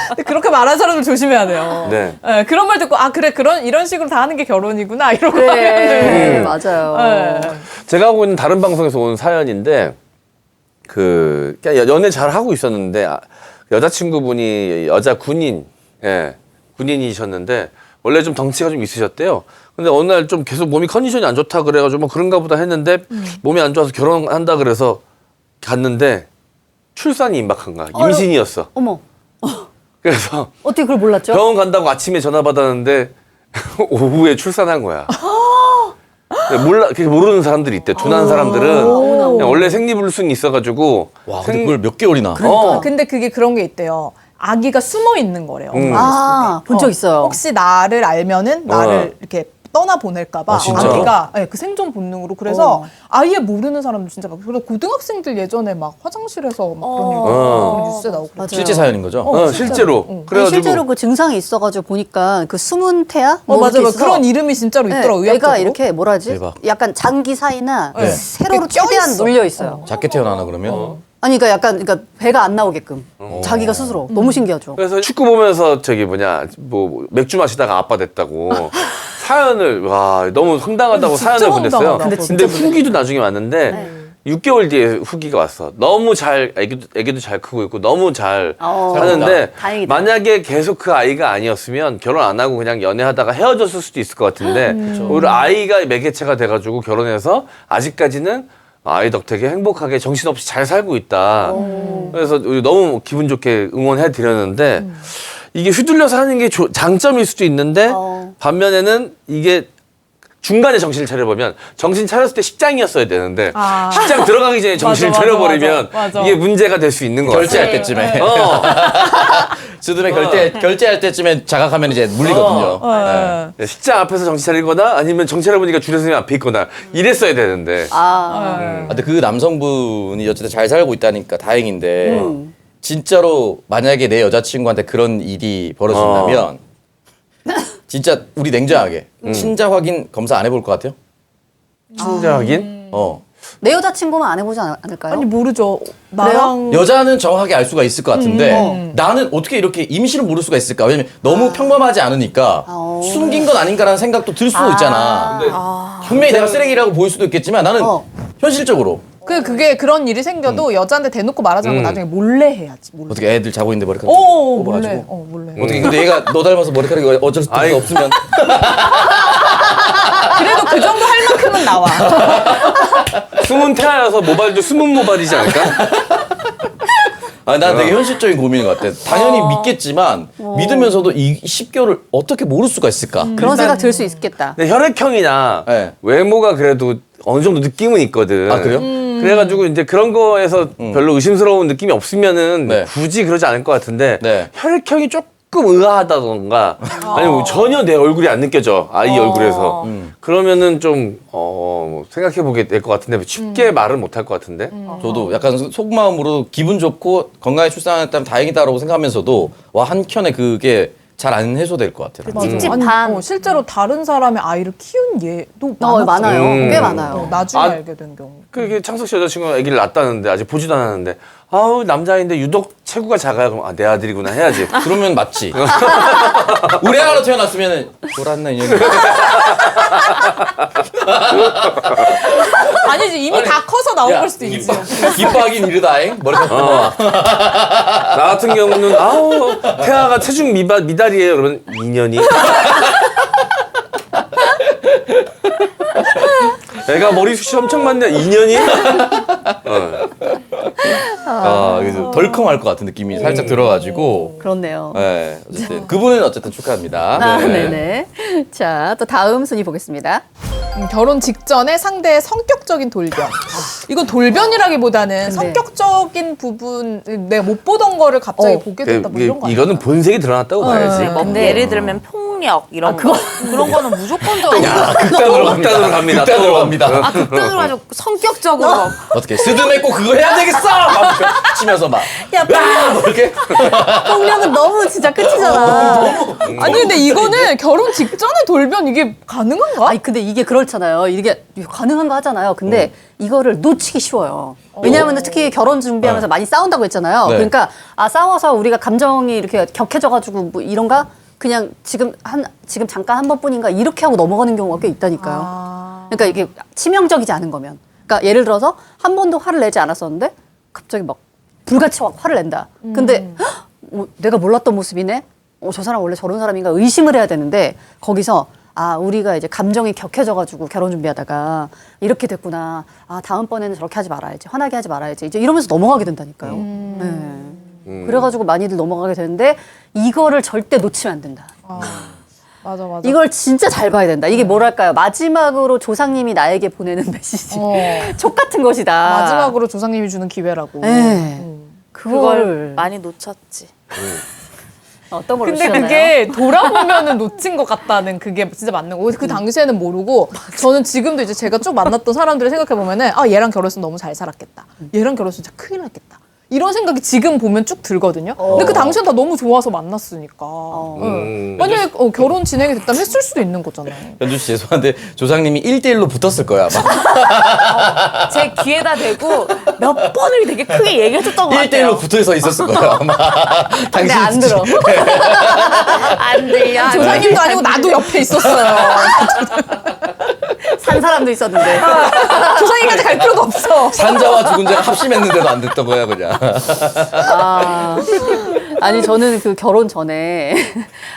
근데 그렇게 말하는 사람들 조심해야 돼요. 네. 네, 그런 말 듣고 그래 이런 식으로 다 하는 게 결혼이구나 이러고 네, 하면은 맞아요. 제가 하고 있는 다른 방송에서 온 사연인데 그냥 연애 잘 하고 있었는데 여자친구분이 여자 군인, 군인이셨는데 원래 좀 덩치가 좀 있으셨대요. 근데 어느 날 좀 계속 몸이 컨디션이 안 좋다 그래가지고 뭐 그런가 보다 했는데 몸이 안 좋아서 결혼한다 그래서 갔는데 출산이 임박한 거야. 임신이었어. 어머, 그래서 어떻게 그걸 몰랐죠? 병원 간다고 아침에 전화 받았는데 오후에 출산한 거야. 그렇게 모르는 사람들이 있대. 둔한 사람들은 그냥 원래 생리불순이 있어가지고. 와, 근데 그걸 몇 개월이나. 근데 그게 그런 게 있대요. 아기가 숨어 있는 거래요. 본 적 있어요. 혹시 나를 알면은 나를 이렇게 떠나 보낼까봐 진짜로? 아기가 그 생존 본능으로 그래서 아예 모르는 사람도 진짜 막 그래서 고등학생들 예전에 막 화장실에서 막 그런 얘기 그런 뉴스에 나오고 맞아요. 실제 사연인 거죠? 실제로. 아니, 그래가지고. 실제로 그 증상이 있어가지고 보니까 그 숨은 태아? 맞아 이렇게 있어서 그런 이름이 진짜로 있더라고요. 애가 의학적으로. 이렇게 뭐라지? 대박. 약간 장기 사이나 네. 세로로 이렇게 최대한 껴있어. 눌려 있어요. 작게 태어나나 그러면? 아니 그러니까 약간 배가 안 나오게끔 자기가 스스로 너무 신기하죠. 그래서 축구 보면서 뭐 맥주 마시다가 아빠 됐다고 사연을 너무 황당하다고 진짜 사연을 보냈어요. 황당하다. 근데 후기도 나중에 왔는데 6개월 뒤에 후기가 왔어. 너무 잘 애기도 잘 크고 있고 너무 잘 하는데 다행이다. 만약에 계속 그 아이가 아니었으면 결혼 안 하고 그냥 연애하다가 헤어졌을 수도 있을 것 같은데 오히려 아이가 매개체가 돼가지고 결혼해서 아직까지는 아이 덕택에 행복하게 정신없이 잘 살고 있다. 그래서 우리 너무 기분 좋게 응원해 드렸는데 이게 휘둘려서 하는 게 장점일 수도 있는데 반면에는 이게 중간에 정신을 차려보면 정신 차렸을 때 식장이었어야 되는데 식장 들어가기 전에 정신을 맞아, 차려버리면 맞아. 이게 문제가 될 수 있는 거야. 결제할 때쯤에. 수두에 결제할 때쯤에 자각하면 이제 물리거든요. 네. 식장 앞에서 정신 차리거나 아니면 정신 차려보니까 주례선생님 앞에 있거나 이랬어야 되는데. 근데 그 남성분이 어쨌든 잘 살고 있다니까 다행인데 진짜로 만약에 내 여자친구한테 그런 일이 벌어진다면 진짜 우리 냉정하게 친자 확인 검사 안 해볼 것 같아요? 친자 확인? 내 여자친구만 안 해보지 않을까요? 아니 모르죠. 나랑 여자는 정확하게 알 수가 있을 것 같은데 나는 어떻게 이렇게 임신을 모를 수가 있을까? 왜냐면 너무 평범하지 않으니까 숨긴 건 아닌가라는 생각도 들 수도 있잖아. 분명히 내가 쓰레기라고 보일 수도 있겠지만 나는 현실적으로 그게 그런 일이 생겨도 여자한테 대놓고 말하지 않고 나중에 몰래 해야지. 몰래. 어떻게 애들 자고 있는데 머리카락 몰래. 뽑아가지고 몰래. 어떻게 근데 얘가 너 닮아서 머리카락이 어쩔 수 없으면 그래도 그 정도 할 만큼은 나와. 숨은 태아여서 모발도 숨은 모발이지 않을까? 아, 난 되게 현실적인 고민인 것 같아. 당연히 믿겠지만 믿으면서도 이 10개월을 어떻게 모를 수가 있을까? 그런 생각 들 수 있겠다. 근데 혈액형이나 네. 외모가 그래도 어느 정도 느낌은 있거든. 아, 그래요? 그래가지고 이제 그런 거에서 별로 의심스러운 느낌이 없으면은 네. 굳이 그러지 않을 것 같은데 네. 혈액형이 조금 의아하다던가 아니면 전혀 내 얼굴이 안 느껴져 아이 얼굴에서 그러면은 좀 생각해보게 될 것 같은데 쉽게 말은 못할 것 같은데 저도 약간 속마음으로 기분 좋고 건강히 출산했다면 다행이다라고 생각하면서도 와 한켠에 그게 잘 안 해소될 것 같아요. 찝찝한. 실제로 다른 사람의 아이를 키운 예도 많아요. 꽤 음. 많아요. 나중에 아, 알게 된 경우. 그게 창석 씨 여자친구가 아기를 낳았다는데 아직 보지도 않았는데 아우 남자인데 유독 체구가 작아요. 그럼 아, 내 아들이구나 해야지. 그러면 맞지. 우리 아가로 태어났으면 돌았나 인연이. 아니지 이미 다 커서 나온 걸 수도 있지. 기뻐하긴 이르다잉. 머리카락. 나 같은 경우는 아우 태아가 체중 미달이에요. 그러면 2년이. 애가 머리숱이 엄청 많네. 2년이? 그래서 덜컹할 것 같은 느낌이 살짝 들어가지고. 그렇네요. 네, 어쨌든 그분은 어쨌든 축하합니다. 아, 네. 네네. 자, 또 다음 순위 보겠습니다. 결혼 직전에 상대의 성격적인 돌변. 이건 돌변이라기보다는 성격적인 부분 내가 못 보던 거를 갑자기 보게 됐다 뭐 이런 거 아니야? 이거는 본색이 드러났다고 봐야지. 근데 예를 들면 폭력 이런 거 그런 거는 무조건적으로 극단으로 갑니다. 극단으로 갑니다. 아 극단으로 아주 성격적으로 어떻게 스드메 꼭 그거 해야 되겠어! 막 치면서 막. 야, 뭐 이렇게. 폭력은 너무 진짜 끝이잖아. 아니 근데 이거는 결혼 직전에 돌변 이게 가능한가? 아니, 근데 이게 그렇잖아요. 이게 가능한 거 하잖아요. 근데 이거를 놓치기 쉬워요. 왜냐하면 특히 결혼 준비하면서 많이 싸운다고 했잖아요. 네. 그러니까 싸워서 우리가 감정이 이렇게 격해져가지고 뭐 이런가? 그냥 지금 잠깐 한 번뿐인가? 이렇게 하고 넘어가는 경우가 꽤 있다니까요. 그러니까 이게 치명적이지 않은 거면. 그러니까 예를 들어서 한 번도 화를 내지 않았었는데 갑자기 막 불같이 화를 낸다. 근데 내가 몰랐던 모습이네. 저 사람 원래 저런 사람인가 의심을 해야 되는데 거기서 우리가 이제 감정이 격해져가지고 결혼 준비하다가 이렇게 됐구나. 다음번에는 저렇게 하지 말아야지. 화나게 하지 말아야지. 이제 이러면서 넘어가게 된다니까요. 네. 그래가지고 많이들 넘어가게 되는데 이거를 절대 놓치면 안 된다. 맞아. 이걸 진짜 잘 봐야 된다. 이게 뭐랄까요. 마지막으로 조상님이 나에게 보내는 메시지. 촉 같은 것이다. 마지막으로 조상님이 주는 기회라고. 네. 그걸 많이 놓쳤지. 어떤 걸 근데 놓치셨나요? 그게 돌아보면은 놓친 것 같다는 그게 진짜 맞는 거고 그 당시에는 모르고 저는 지금도 이제 제가 쭉 만났던 사람들을 생각해 보면은 얘랑 결혼했으면 너무 잘 살았겠다. 얘랑 결혼했으면 진짜 큰일 났겠다. 이런 생각이 지금 보면 쭉 들거든요. 근데 그 당시엔 다 너무 좋아서 만났으니까. 만약에 결혼 진행이 됐다면 했을 수도 있는 거잖아요. 현주 씨 죄송한데 조상님이 1대1로 붙었을 거야. 아마. 제 귀에다 대고 몇 번을 되게 크게 얘기해줬던 것 1대1로 같아요. 붙어서 있었을 거야. 아마. 근데 안 들어. 안 들려. 조상님도 아니고 나도 옆에 있었어요. 산 사람도 있었는데. 조상님까지 갈 필요도 없어. 산자와 죽은 자가 합심했는데도 안 됐던 거야 그냥. 아니 저는 그 결혼 전에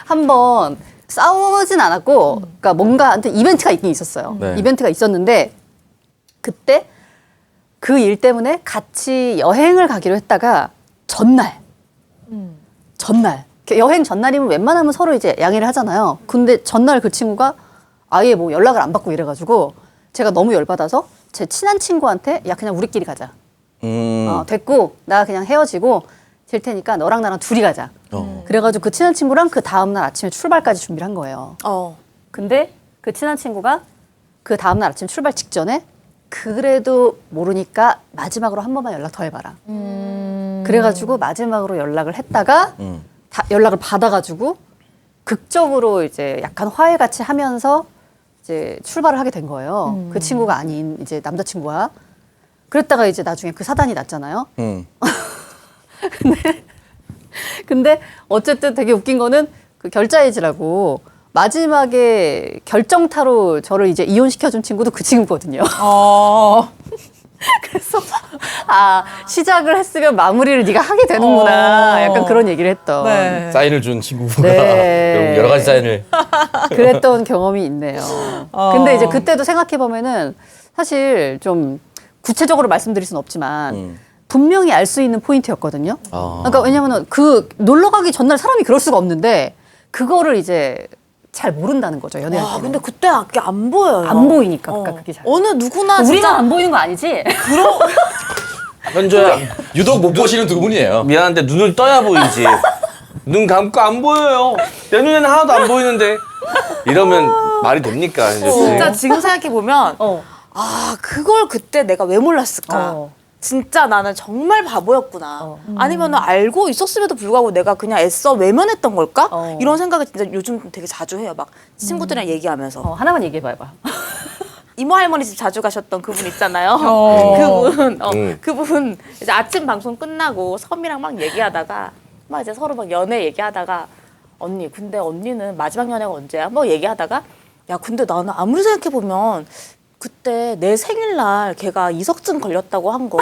한번 싸우진 않았고, 그러니까 뭔가 한테 이벤트가 있긴 있었어요. 네. 이벤트가 있었는데 그때 그 일 때문에 같이 여행을 가기로 했다가 전날 여행 전날이면 웬만하면 서로 이제 양해를 하잖아요. 근데 전날 그 친구가 아예 뭐 연락을 안 받고 이래가지고 제가 너무 열받아서 제 친한 친구한테 야 그냥 우리끼리 가자. 됐고 나 그냥 헤어지고 될 테니까 너랑 나랑 둘이 가자. 그래가지고 그 친한 친구랑 그 다음날 아침에 출발까지 준비를 한 거예요. 근데 그 친한 친구가 그 다음날 아침 출발 직전에 그래도 모르니까 마지막으로 한 번만 연락 더 해봐라. 그래가지고 마지막으로 연락을 했다가 연락을 받아가지고 극적으로 이제 약간 화해같이 하면서 이제 출발을 하게 된 거예요. 그 친구가 아닌 이제 남자친구와. 그랬다가 이제 나중에 그 사단이 났잖아요. 근데 어쨌든 되게 웃긴 거는 그 결자해지라고 마지막에 결정타로 저를 이제 이혼시켜준 친구도 그 친구거든요. 그래서 시작을 했으면 마무리를 네가 하게 되는구나. 약간 그런 얘기를 했던. 네. 사인을 준 친구가 네. 결국 여러 가지 사인을 그랬던 경험이 있네요. 근데 이제 그때도 생각해 보면은 사실 좀 구체적으로 말씀드릴 수는 없지만 분명히 알 수 있는 포인트였거든요. 그러니까 왜냐면은 그 놀러 가기 전날 사람이 그럴 수가 없는데 그거를 이제 잘 모른다는 거죠, 연애할 때. 근데 그때 그게 안 보여요. 안 보이니까 그러니까 그게 잘. 어느 누구나 우리가 진짜 안 보이는 거 아니지? 현조야 유독 못 보시는 두 분이에요. 미안한데 눈을 떠야 보이지. 눈 감고 안 보여요. 내 눈에는 하나도 안 보이는데. 이러면 말이 됩니까? 현조 씨? 진짜 지금 생각해 보면 어. 그걸 그때 내가 왜 몰랐을까? 진짜 나는 정말 바보였구나. 아니면 알고 있었음에도 불구하고 내가 그냥 애써 외면했던 걸까? 이런 생각을 진짜 요즘 되게 자주 해요. 막 친구들이랑 얘기하면서. 하나만 얘기해봐봐. 이모 할머니 집 자주 가셨던 그분 있잖아요. 그분 이제 아침 방송 끝나고 섬이랑 막 얘기하다가 막 이제 서로 막 연애 얘기하다가 언니 근데 언니는 마지막 연애가 언제야? 뭐 얘기하다가 야 근데 나는 아무리 생각해 보면 그때 내 생일날 걔가 이석증 걸렸다고 한 거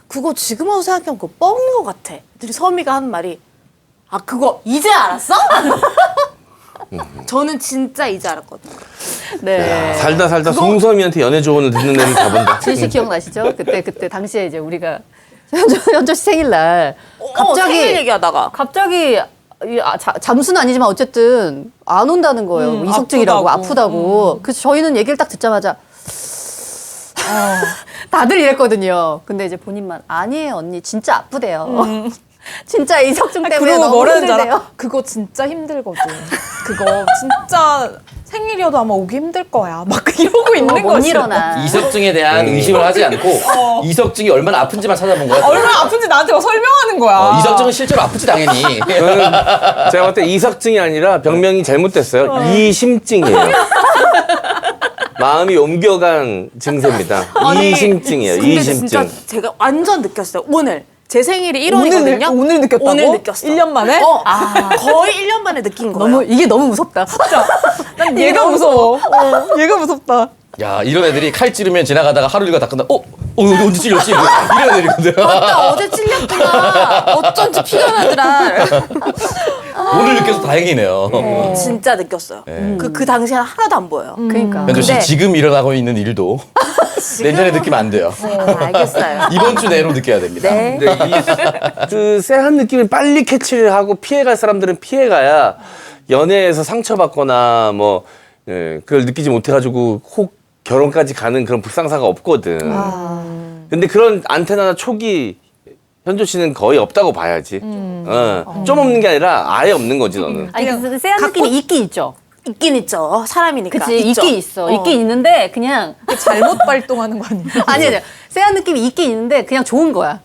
그거 지금 와서 생각해보면 그거 뻥인 것 같아. 그랬더니 섬이가 하는 말이 그거 이제 알았어? 저는 진짜 이제 알았거든요. 네. 살다 송섬이한테 연애 조언을 듣는 애는 가본다. 지희 씨 기억나시죠? 그때 당시에 이제 우리가 현조 씨 생일날 생일 얘기하다가 갑자기 잠수는 아니지만 어쨌든 안 온다는 거예요. 이석증이라고 아프다고. 그래서 저희는 얘기를 딱 듣자마자 다들 이랬거든요. 근데 이제 본인만 아니에요 언니 진짜 아프대요. 진짜 이석증 때문에 그리고 너무 뭐라는 줄 힘들대요. 알아? 그거 진짜 힘들거든. 그거 진짜 생일이어도 아마 오기 힘들 거야. 막 이러고 있는 못 거지. 일어나. 이석증에 대한 의심을 하지 않고 이석증이 얼마나 아픈지만 찾아본 거야. 얼마나 아픈지 나한테 막 설명하는 거야. 이석증은 실제로 아프지 당연히. 저는 제가 볼 때 이석증이 아니라 병명이 잘못됐어요. 이심증이에요. 마음이 옮겨간 증세입니다. 이심증이에요. 근데 이심증. 진짜 제가 완전 느꼈어요. 오늘 제 생일이 1월이거든요. 오늘 느꼈다고? 오늘 느꼈어. 1년 만에? 거의 1년 만에 느낀 거예요. 이게 너무 무섭다. 진짜. 난 얘가 무서워. 얘가 무섭다. 야 이런 애들이 칼 찌르면 지나가다가 하루 일과 다 끝나. 언제 찔렸지? 이런 애들이거든. 맞다 어제 찔렸구나. 어쩐지 피가 나더라. 오늘 느껴서 다행이네요. 진짜 느꼈어요. 네. 그 당시에는 하나도 안 보여요. 그러니까. 현조 씨 근데- 지금 일어나고 있는 일도 내년에 느끼면 안 돼요. 알겠어요. 이번 주 내로 느껴야 됩니다. 네. 그 쎄한 느낌을 빨리 캐치를 하고 피해갈 사람들은 피해가야 연애에서 상처받거나 뭐 그걸 느끼지 못해가지고 혹 결혼까지 가는 그런 불상사가 없거든. 근데 그런 안테나나 촉이 현조 씨는 거의 없다고 봐야지. 좀 없는 게 아니라 아예 없는 거지 너는. 아니 그 쎄한 느낌이 있긴 있죠. 있긴 있죠. 사람이니까. 그치 있죠. 있긴 있어. 있긴 있는데 그냥 잘못 발동하는 거 아니야? 아니 쎄한 느낌이 있긴 있는데 그냥 좋은 거야.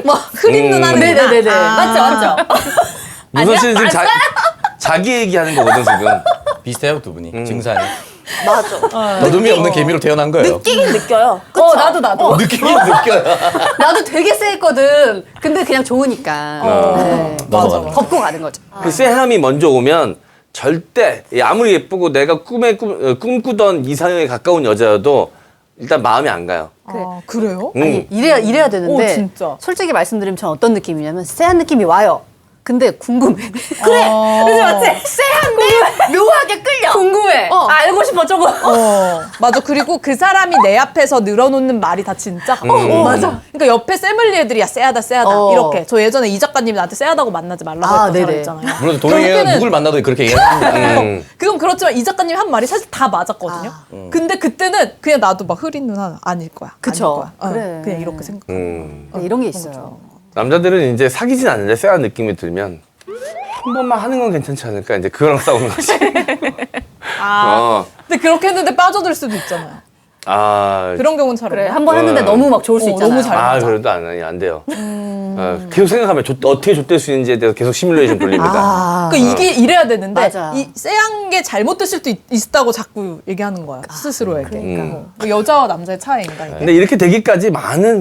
뭐 흐린 눈 하는 네네네네. 맞죠. 무선 씨는 지금 자기 얘기하는 거거든 지금. 비슷해요 두 분이 증상이. 맞아. 너둠이 없는 개미로 태어난 거예요. 느끼긴 느껴요. 그쵸? 나도. 느끼긴 느껴요. 나도 되게 쎄했거든. 근데 그냥 좋으니까. 네. 넘어가는 거죠. 덮고 가는 거죠. 그 쎄함이 먼저 오면 절대 아무리 예쁘고 내가 꿈꾸던 이상형에 가까운 여자여도 일단 마음이 안 가요. 그래요? 아니, 이래야 되는데. 오, 진짜. 솔직히 말씀드리면 전 어떤 느낌이냐면 쎄한 느낌이 와요. 근데 궁금해. 그래. 그래서 맞지? 쎄한데 묘하게 끌려. 궁금해. 알고 싶어 저거. 맞아. 그리고 그 사람이 내 앞에서 늘어놓는 말이 다 진짜. 맞아. 그러니까 옆에 세물리 애들이 야 쎄하다 이렇게. 저 예전에 이 작가님이 나한테 쎄하다고 만나지 말라고 했던 사람 네네. 있잖아요. 물론 동영이가 결국에는- 누굴 만나도 그렇게 얘기하는데 그건 그렇지만 이 작가님이 한 말이 사실 다 맞았거든요. 근데 그때는 그냥 나도 막 흐린 눈 하나 아닐 거야. 그쵸. 아닐 거야. 그래. 그냥 이렇게 생각. 네, 이런 게 있어요. 남자들은 이제 사귀진 않는데 쎄한 느낌이 들면 한 번만 하는 건 괜찮지 않을까 이제 그거랑 싸우는 거지. 근데 그렇게 했는데 빠져들 수도 있잖아요. 그런 경우는 잘 그래 없나? 한 번 했는데 너무 막 좋을 수 있잖아요. 너무 잘 맞아. 그래도 안 돼요. 계속 생각하면 어떻게 좆될 수 있는지에 대해서 계속 시뮬레이션 돌립니다. 그러니까 이게 이래야 되는데 맞아. 이 쎄한 게 잘못됐을 수도 있다고 자꾸 얘기하는 거야 스스로에게. 그러니까. 뭐 여자와 남자의 차이인가 이게. 근데 이렇게 되기까지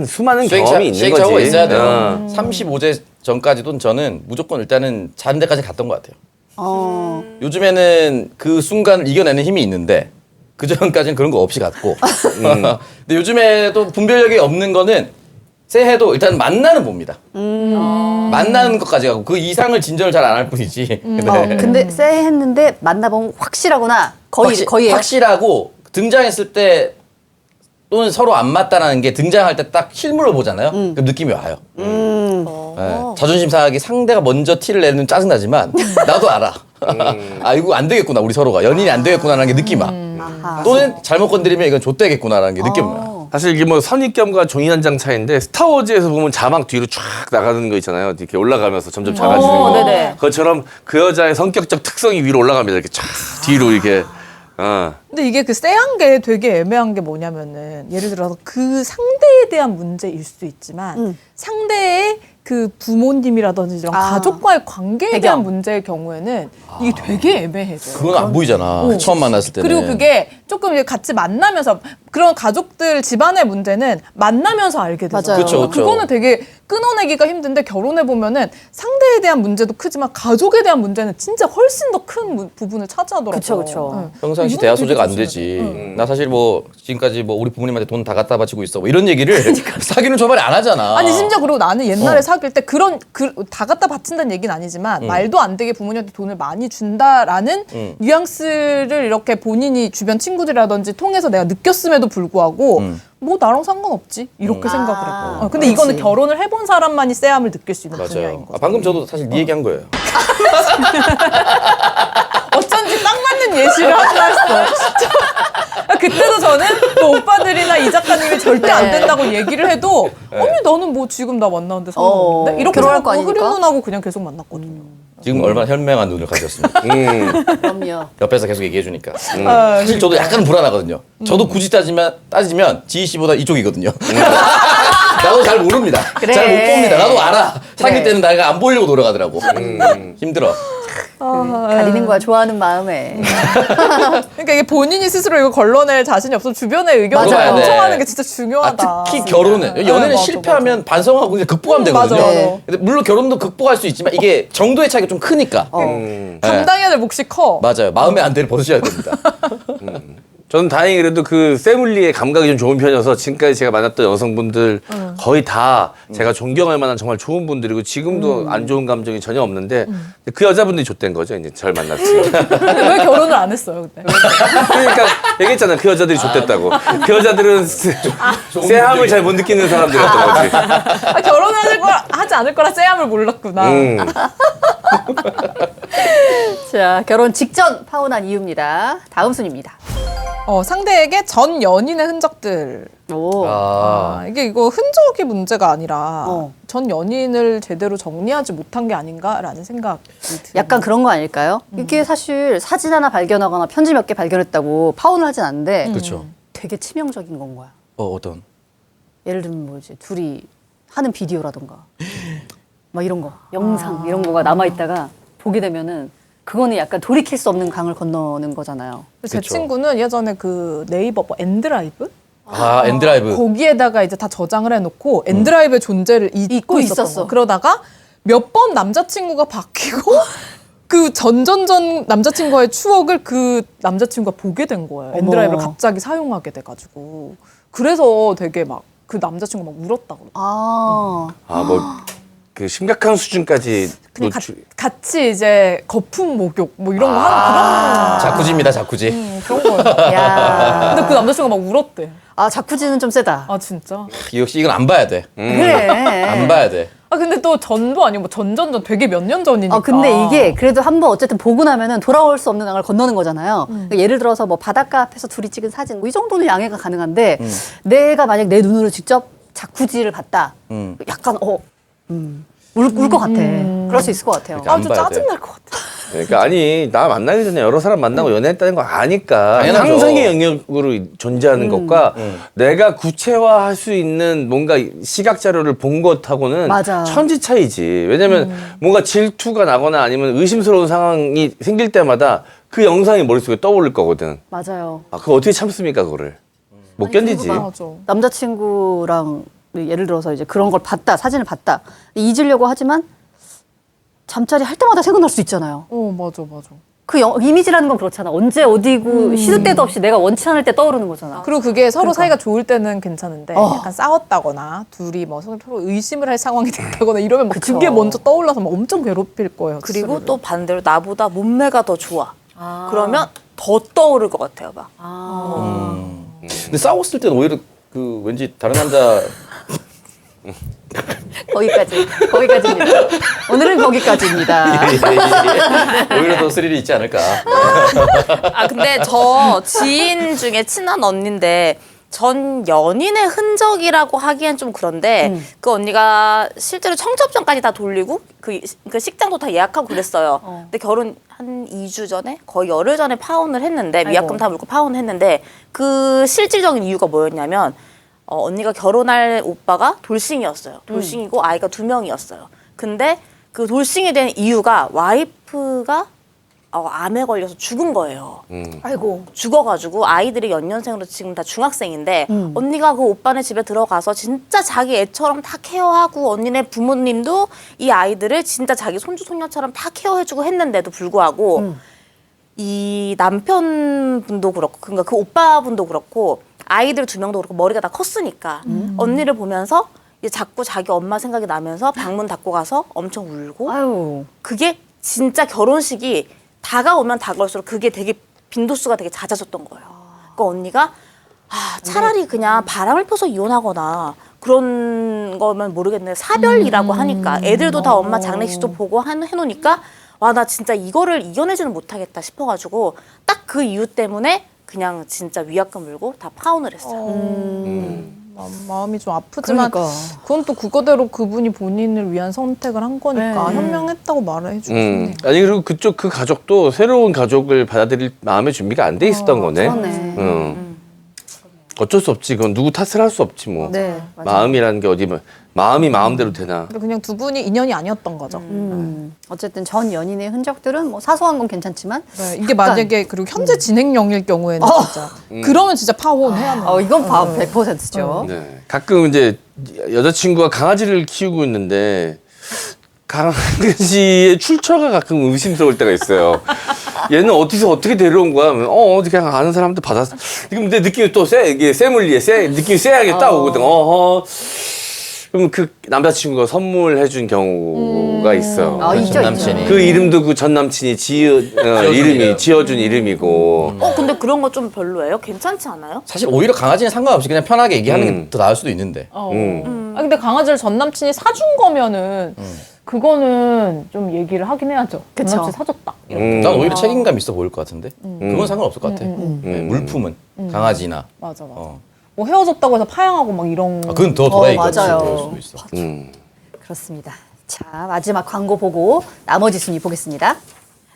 수많은 경험이 있는 시행착오가 거지. 있어야 돼요. 35세 전까지도 저는 무조건 일단은 자는 데까지 갔던 것 같아요. 요즘에는 그 순간을 이겨내는 힘이 있는데 그 전까지는 그런 거 없이 갔고. 근데 요즘에 또 분별력이 없는 거는 새해도 일단 만나는 봅니다. 만나는 것까지 가고 그 이상을 진전을 잘 안 할 뿐이지. 네. 근데 새해 했는데 만나보면 확실하구나. 거의 확실하고 등장했을 때 또는 서로 안 맞다라는 게 등장할 때 딱 실물을 보잖아요. 그 느낌이 와요. 네. 자존심 상하게 상대가 먼저 티를 내는 짜증나지만 나도 알아. 아 이거 안 되겠구나 우리 서로가 연인이 안 되겠구나라는 게 느낌 와. 또는 잘못 건드리면 이건 좆되겠구나라는 게 느낌 와. 사실 이게 뭐 선입견과 종이 한 장 차이인데 스타워즈에서 보면 자막 뒤로 쫙 나가는 거 있잖아요. 이렇게 올라가면서 점점 작아지는 거. 네네. 그것처럼 그 여자의 성격적 특성이 위로 올라갑니다. 이렇게 쫙 뒤로 이렇게. 근데 이게 그 쎄한 게 되게 애매한 게 뭐냐면은 예를 들어서 그 상대에 대한 문제일 수도 있지만 상대의 그 부모님이라든지 이런 가족과의 관계에 배경. 대한 문제의 경우에는 이게 되게 애매해져요. 그건 안 보이잖아. 처음 만났을 때는. 그리고 그게 조금 이제 같이 만나면서 그런 가족들 집안의 문제는 만나면서 알게 되잖아요. 맞아요. 그쵸, 그쵸. 그거는 되게 끊어내기가 힘든데 결혼해 보면은 상대에 대한 문제도 크지만 가족에 대한 문제는 진짜 훨씬 더 큰 부분을 차지하더라고요. 그쵸. 평상시 이건 대화 되게 소재가 안 조심해야 되지. 나 사실 뭐 지금까지 뭐 우리 부모님한테 돈 다 갖다 바치고 있어. 뭐 이런 얘기를 사귀는 초반에 안 하잖아. 아니 심지어 그리고 나는 옛날에 사귈 때 그런 다 갖다 바친다는 얘기는 아니지만 말도 안 되게 부모님한테 돈을 많이 준다라는 뉘앙스를 이렇게 본인이 주변 친구들이라든지 통해서 내가 느꼈음에도 불구하고 뭐 나랑 상관없지 이렇게 생각을 했고. 근데 이거는 결혼을 해본 사람만이 쎄함을 느낄 수 있는 분야인 맞아요. 거죠. 방금 저도 사실 네 얘기한 거예요. 어쩐지 딱 맞는 예시를 하나 했어. 그때도 저는 뭐 오빠들이나 이 작가님이 절대 안 된다고 얘기를 해도 아니 나는 뭐 지금 나 만나는데 상관없는데 이렇게 결혼할 거 생각하고 아니니까? 흐리문하고 그냥 계속 만났거든요. 지금 얼마나 현명한 눈을 가졌습니다. 그럼요. 옆에서 계속 얘기해 주니까. 사실 저도 약간 불안하거든요. 저도 굳이 따지면 지희 씨보다 이쪽이거든요. 나도 잘 모릅니다. 그래. 잘 못 봅니다. 나도 알아. 사귈 그래. 때는 내가 안 보려고 노력하더라고. 힘들어. 가리는 거야 좋아하는 마음에. 그러니까 이게 본인이 스스로 이거 걸러낼 자신이 없어 주변의 의견을 맞아요. 경청하는 네. 게 진짜 중요하다. 특히 결혼은 연애는 맞아, 실패하면 반성하고 그냥 극복하면 되거든요. 맞아, 맞아. 근데 물론 결혼도 극복할 수 있지만 이게 정도의 차이가 좀 크니까. 감당해야 될 몫이 커. 맞아요. 마음의 안대를 벗으셔야 됩니다. 저는 다행히 그래도 그 패밀리의 감각이 좀 좋은 편이어서 지금까지 제가 만났던 여성분들 거의 다 제가 존경할 만한 정말 좋은 분들이고 지금도 안 좋은 감정이 전혀 없는데 그 여자분들이 좆된 거죠. 이제 절 만났으니까. 근데 왜 결혼을 안 했어요 그때? 그러니까 얘기했잖아. 그 여자들이 좆됐다고. 그 여자들은 쎄함을 잘 못 느끼는 사람들이었던 거지. 하지 않을 거라 쎄함을 몰랐구나. 자, 결혼 직전 파혼한 이유입니다. 다음 순입니다. 상대에게 전 연인의 흔적들. 오. 이게 이거 흔적이 문제가 아니라 어. 전 연인을 제대로 정리하지 못한 게 아닌가라는 생각이 드는. 약간 그런 거 아닐까요? 이게 사실 사진 하나 발견하거나 편지 몇 개 발견했다고 파혼을 하진 않는데 그렇죠. 되게 치명적인 건 거야. 어떤? 예를 들면 뭐 이제 둘이 하는 비디오라던가 막 이런 거, 영상 이런 거가 남아 있다가 보게 되면은 그거는 약간 돌이킬 수 없는 강을 건너는 거잖아요. 제 그쵸. 친구는 예전에 그 네이버 뭐 엔드라이브? 엔드라이브. 거기에다가 이제 다 저장을 해놓고 엔드라이브의 존재를 잊고 있었어. 있었어. 그러다가 몇 번 남자친구가 바뀌고 그 전전전 남자친구와의 추억을 그 남자친구가 보게 된 거예요. 엔드라이브를 갑자기 사용하게 돼가지고. 그래서 되게 막 그 남자친구가 막 울었다고. 뭐 그 심각한 수준까지 그냥 노출. 같이 이제 거품 목욕 뭐 이런 거 하는 자쿠지입니다, 자쿠지. 그런 거예요. 야. 근데 그 남자친구가 막 울었대. 자쿠지는 좀 세다. 진짜? 역시 이건 안 봐야 돼. 그래. 안 봐야 돼. 근데 또 전도 아니고 뭐 전전전 되게 몇 년 전이니까. 근데 이게 그래도 한번 어쨌든 보고 나면은 돌아올 수 없는 강을 건너는 거잖아요. 그러니까 예를 들어서 뭐 바닷가 앞에서 둘이 찍은 사진 뭐 이 정도는 양해가 가능한데 내가 만약 내 눈으로 직접 자쿠지를 봤다. 약간 울 것 같아. 그럴 수 있을 것 같아요. 그러니까 안 좀 봐야 돼. 짜증날 것 같아. 그러니까 아니 나 만나기 전에 여러 사람 만나고 연애했다는 거 아니까 당연하죠. 상상의 영역으로 존재하는 것과 내가 구체화할 수 있는 뭔가 시각 자료를 본 것하고는 맞아. 천지 차이지. 왜냐면 뭔가 질투가 나거나 아니면 의심스러운 상황이 생길 때마다 그 영상이 머릿속에 떠오를 거거든. 맞아요. 그거 어떻게 참습니까 그거를? 못 견디지. 맞아. 남자친구랑 예를 들어서 이제 그런 걸 봤다, 사진을 봤다. 잊으려고 하지만 잠자리 할 때마다 생각날 수 있잖아요. 맞아. 그 이미지라는 건 그렇잖아. 언제 어디고 시도 때도 없이 내가 원치 않을 때 떠오르는 거잖아. 그리고 그게 서로 그러니까. 사이가 좋을 때는 괜찮은데 약간 싸웠다거나 둘이 뭐 서로 의심을 할 상황이 된다거나 이러면 막 그쵸. 그게 먼저 떠올라서 막 엄청 괴롭힐 거예요. 그리고 스스로를. 또 반대로 나보다 몸매가 더 좋아. 그러면 더 떠오를 것 같아요, 막. 근데 싸웠을 때는 오히려 그 왠지 다른 남자 거기까지입니다. 오늘은 거기까지입니다. 오히려 더 스릴이 있지 않을까. 아, 근데 저 지인 중에 친한 언니인데 전 연인의 흔적이라고 하기엔 좀 그런데 그 언니가 실제로 청첩장까지 다 돌리고 그 식장도 다 예약하고 그랬어요. 근데 결혼 한 2주 전에 거의 열흘 전에 파혼을 했는데 위약금 다 물고 파혼을 했는데 그 실질적인 이유가 뭐였냐면 언니가 결혼할 오빠가 돌싱이었어요. 돌싱이고 아이가 2명이었어요. 근데 그 돌싱이 된 이유가 와이프가 암에 걸려서 죽은 거예요. 아이고. 죽어가지고 아이들이 연년생으로 지금 다 중학생인데 언니가 그 오빠네 집에 들어가서 진짜 자기 애처럼 다 케어하고 언니네 부모님도 이 아이들을 진짜 자기 손주 손녀처럼 다 케어해주고 했는데도 불구하고 이 남편분도 그렇고 그러니까 그 오빠분도 그렇고 아이들 2명도 그렇고 머리가 다 컸으니까 언니를 보면서 이제 자꾸 자기 엄마 생각이 나면서 방문 닫고 가서 엄청 울고 아유. 그게 진짜 결혼식이 다가오면 다가올수록 그게 되게 빈도수가 되게 잦아졌던 거예요. 그러니까 언니가 차라리 그냥 바람을 펴서 이혼하거나 그런 거면 모르겠는데 사별이라고 하니까 애들도 다 엄마 장례식도 보고 해놓으니까 와 나 진짜 이거를 이겨내지는 못하겠다 싶어가지고 딱 그 이유 때문에 그냥 진짜 위약금 물고 다 파혼을 했어요. 마음이 좀 아프지만 그러니까. 그건 또 그거대로 그분이 본인을 위한 선택을 한 거니까 네. 현명했다고 말해주고 싶네요. 아니 그리고 그쪽 그 가족도 새로운 가족을 받아들일 마음의 준비가 안 돼 있었던 거네. 그러네. 어쩔 수 없지. 그건 누구 탓을 할 수 없지 뭐. 네, 맞아요. 마음이라는 게 어디 마음이 마음대로 되나. 근데 그냥 두 분이 인연이 아니었던 거죠. 어쨌든 전 연인의 흔적들은 뭐 사소한 건 괜찮지만 네, 이게 만약에 그리고 현재 진행형일 경우에는 진짜 그러면 진짜 파혼해야 돼요. 이건 100%죠. 네. 가끔 이제 여자친구가 강아지를 키우고 있는데 강아지의 출처가 가끔 의심스러울 때가 있어요. 얘는 어디서 어떻게 데려온 거야? 어디 그냥 아는 사람한테 받았어. 근데 느낌이 또 세. 이게 세물리에 느낌이 세야겠다 오거든. 그럼 그 남자친구가 선물해준 경우가 있어. 있죠, 전 남친이. 그 이름도 그 전 남친이 지어준 이름이고. 근데 그런 거 좀 별로예요? 괜찮지 않아요? 사실 오히려 강아지는 상관없이 그냥 편하게 얘기하는 게 더 나을 수도 있는데. 근데 강아지를 전 남친이 사준 거면은 그거는 좀 얘기를 하긴 해야죠. 전 그쵸. 남친 사줬다. 난 오히려 책임감 있어 보일 것 같은데. 그건 상관없을 것 같아. 네, 물품은 강아지나. 맞아. 뭐 헤어졌다고 해서 파양하고 막 이런. 그건 더 도라이가 맞아요. 그럴 수도 있어. 그렇습니다. 자, 마지막 광고 보고 나머지 순위 보겠습니다.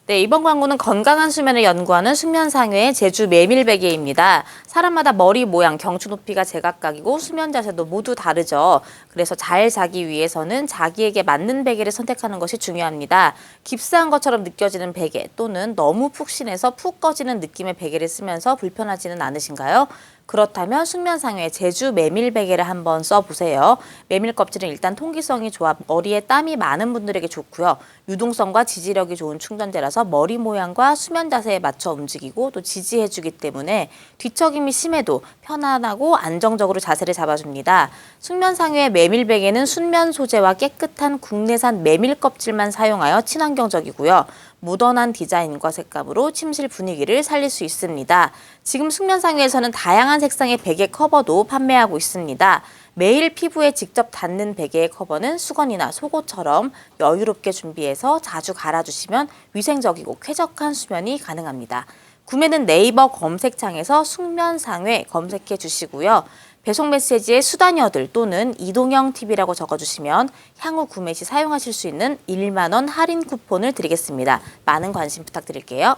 네, 이번 광고는 건강한 수면을 연구하는 숙면상회의 제주 메밀베개입니다. 사람마다 머리 모양, 경추 높이가 제각각이고 수면 자세도 모두 다르죠. 그래서 잘 자기 위해서는 자기에게 맞는 베개를 선택하는 것이 중요합니다. 깁스한 것처럼 느껴지는 베개 또는 너무 푹신해서 푹 꺼지는 느낌의 베개를 쓰면서 불편하지는 않으신가요? 그렇다면 숙면상회 제주 메밀 베개를 한번 써보세요. 메밀 껍질은 일단 통기성이 좋아 머리에 땀이 많은 분들에게 좋고요. 유동성과 지지력이 좋은 충전재라서 머리 모양과 수면 자세에 맞춰 움직이고 또 지지해주기 때문에 뒤척임이 심해도 편안하고 안정적으로 자세를 잡아줍니다. 숙면상회의 메밀 베개는 순면 소재와 깨끗한 국내산 메밀 껍질만 사용하여 친환경적이고요. 모던한 디자인과 색감으로 침실 분위기를 살릴 수 있습니다. 지금 숙면상회에서는 다양한 색상의 베개 커버도 판매하고 있습니다. 매일 피부에 직접 닿는 베개의 커버는 수건이나 속옷처럼 여유롭게 준비해서 자주 갈아주시면 위생적이고 쾌적한 수면이 가능합니다. 구매는 네이버 검색창에서 숙면상회 검색해 주시고요. 배송 메시지에 수다녀들 또는 이동형 TV라고 적어주시면 향후 구매 시 사용하실 수 있는 1만 원 할인 쿠폰을 드리겠습니다. 많은 관심 부탁드릴게요.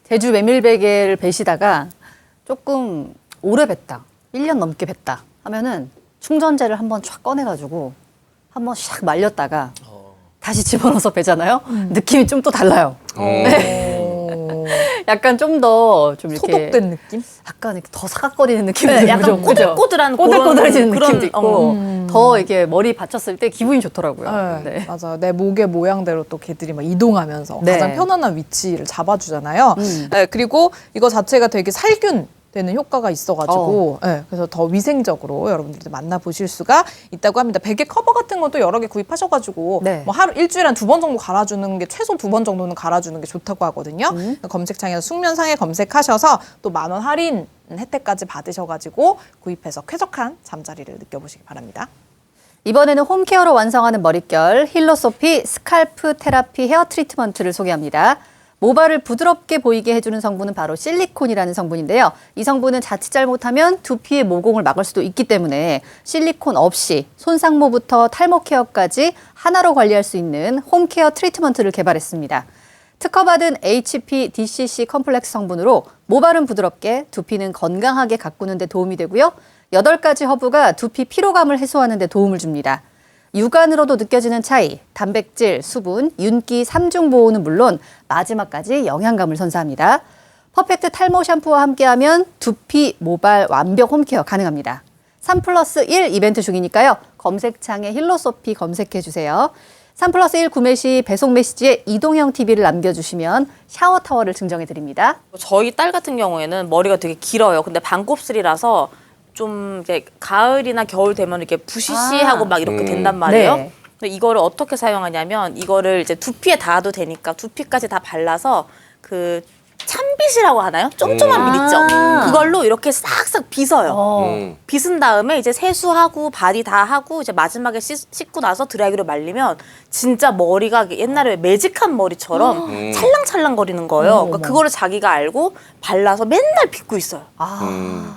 제주 메밀베개를 베시다가 조금 오래 뱄다, 1년 넘게 뱄다 하면은 충전재를 한번 쫙 꺼내가지고 한번 샥 말렸다가 다시 집어넣어서 베잖아요. 느낌이 좀 또 달라요. 네. 약간 좀 더 좀 이렇게 소독된 느낌? 약간 이렇게 더 사각거리는 느낌이 네, 들죠. 약간 그죠? 꼬들꼬들한 꼬들꼬들해지는 그런- 느낌도 있고 더 이게 머리 받쳤을 때 기분이 좋더라고요. 네, 맞아요. 내 목의 모양대로 또 개들이 막 이동하면서 네. 가장 편안한 위치를 잡아주잖아요. 네, 그리고 이거 자체가 되게 살균 되는 효과가 있어가지고 네, 그래서 더 위생적으로 여러분들도 만나보실 수가 있다고 합니다. 베개 커버 같은 것도 여러 개 구입하셔가지고 네. 뭐 하루 일주일에 한 2번 정도 갈아주는 게 최소 2번 정도는 갈아주는 게 좋다고 하거든요. 검색창에서 숙면상에 검색하셔서 또 10,000원 할인 혜택까지 받으셔가지고 구입해서 쾌적한 잠자리를 느껴보시기 바랍니다. 이번에는 홈케어로 완성하는 머릿결 힐로소피 스칼프 테라피 헤어 트리트먼트를 소개합니다. 모발을 부드럽게 보이게 해주는 성분은 바로 실리콘이라는 성분인데요. 이 성분은 자칫 잘못하면 두피의 모공을 막을 수도 있기 때문에 실리콘 없이 손상모부터 탈모 케어까지 하나로 관리할 수 있는 홈케어 트리트먼트를 개발했습니다. 특허받은 HPDCC 컴플렉스 성분으로 모발은 부드럽게, 두피는 건강하게 가꾸는 데 도움이 되고요. 8가지 허브가 두피 피로감을 해소하는 데 도움을 줍니다. 육안으로도 느껴지는 차이, 단백질, 수분, 윤기 3중 보호는 물론 마지막까지 영양감을 선사합니다. 퍼펙트 탈모 샴푸와 함께하면 두피, 모발 완벽 홈케어 가능합니다. 3+1 이벤트 중이니까요. 검색창에 힐로소피 검색해주세요. 3+1 구매 시 배송 메시지에 이동형 TV를 남겨주시면 샤워 타월을 증정해드립니다. 저희 딸 같은 경우에는 머리가 되게 길어요. 근데 반곱슬이라서 좀 이제 가을이나 겨울 되면 이렇게 부시시하고 막 이렇게 된단 말이에요. 네. 근데 이거를 어떻게 사용하냐면 이거를 이제 두피에 닿아도 되니까 두피까지 다 발라서 그 참빗이라고 하나요? 쫌쫌한 빗 있죠? 그걸로 이렇게 싹싹 빗어요. 빗은 다음에 이제 세수하고 바디 다 하고 이제 마지막에 씻고 나서 드라이기로 말리면 진짜 머리가 옛날에 매직한 머리처럼 찰랑찰랑거리는 거예요. 그러니까 그거를 자기가 알고 발라서 맨날 빗고 있어요.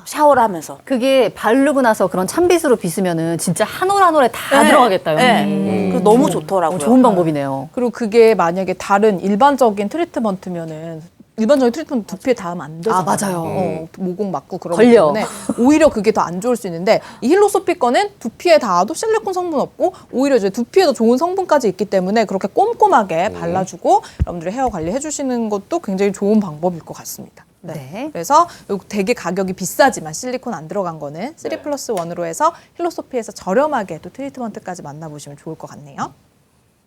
샤워를 하면서. 그게 바르고 나서 그런 참빗으로 빗으면은 진짜 한 올 한 올에 다 네. 들어가겠다. 네. 그래서 너무 좋더라고요. 좋은 방법이네요. 그리고 그게 만약에 다른 일반적인 트리트먼트면은 일반적인 트리트먼트 두피에 닿으면 안 되잖아요. 맞아요. 모공 맞고 그러기 걸려. 때문에 오히려 그게 더 안 좋을 수 있는데 이 힐로소피 거는 두피에 닿아도 실리콘 성분 없고 오히려 이제 두피에 더 좋은 성분까지 있기 때문에 그렇게 꼼꼼하게 발라주고 여러분들이 헤어 관리 해주시는 것도 굉장히 좋은 방법일 것 같습니다. 네. 그래서 요거 되게 가격이 비싸지만 실리콘 안 들어간 거는 3+1으로 해서 힐로소피에서 저렴하게 또 트리트먼트까지 만나보시면 좋을 것 같네요.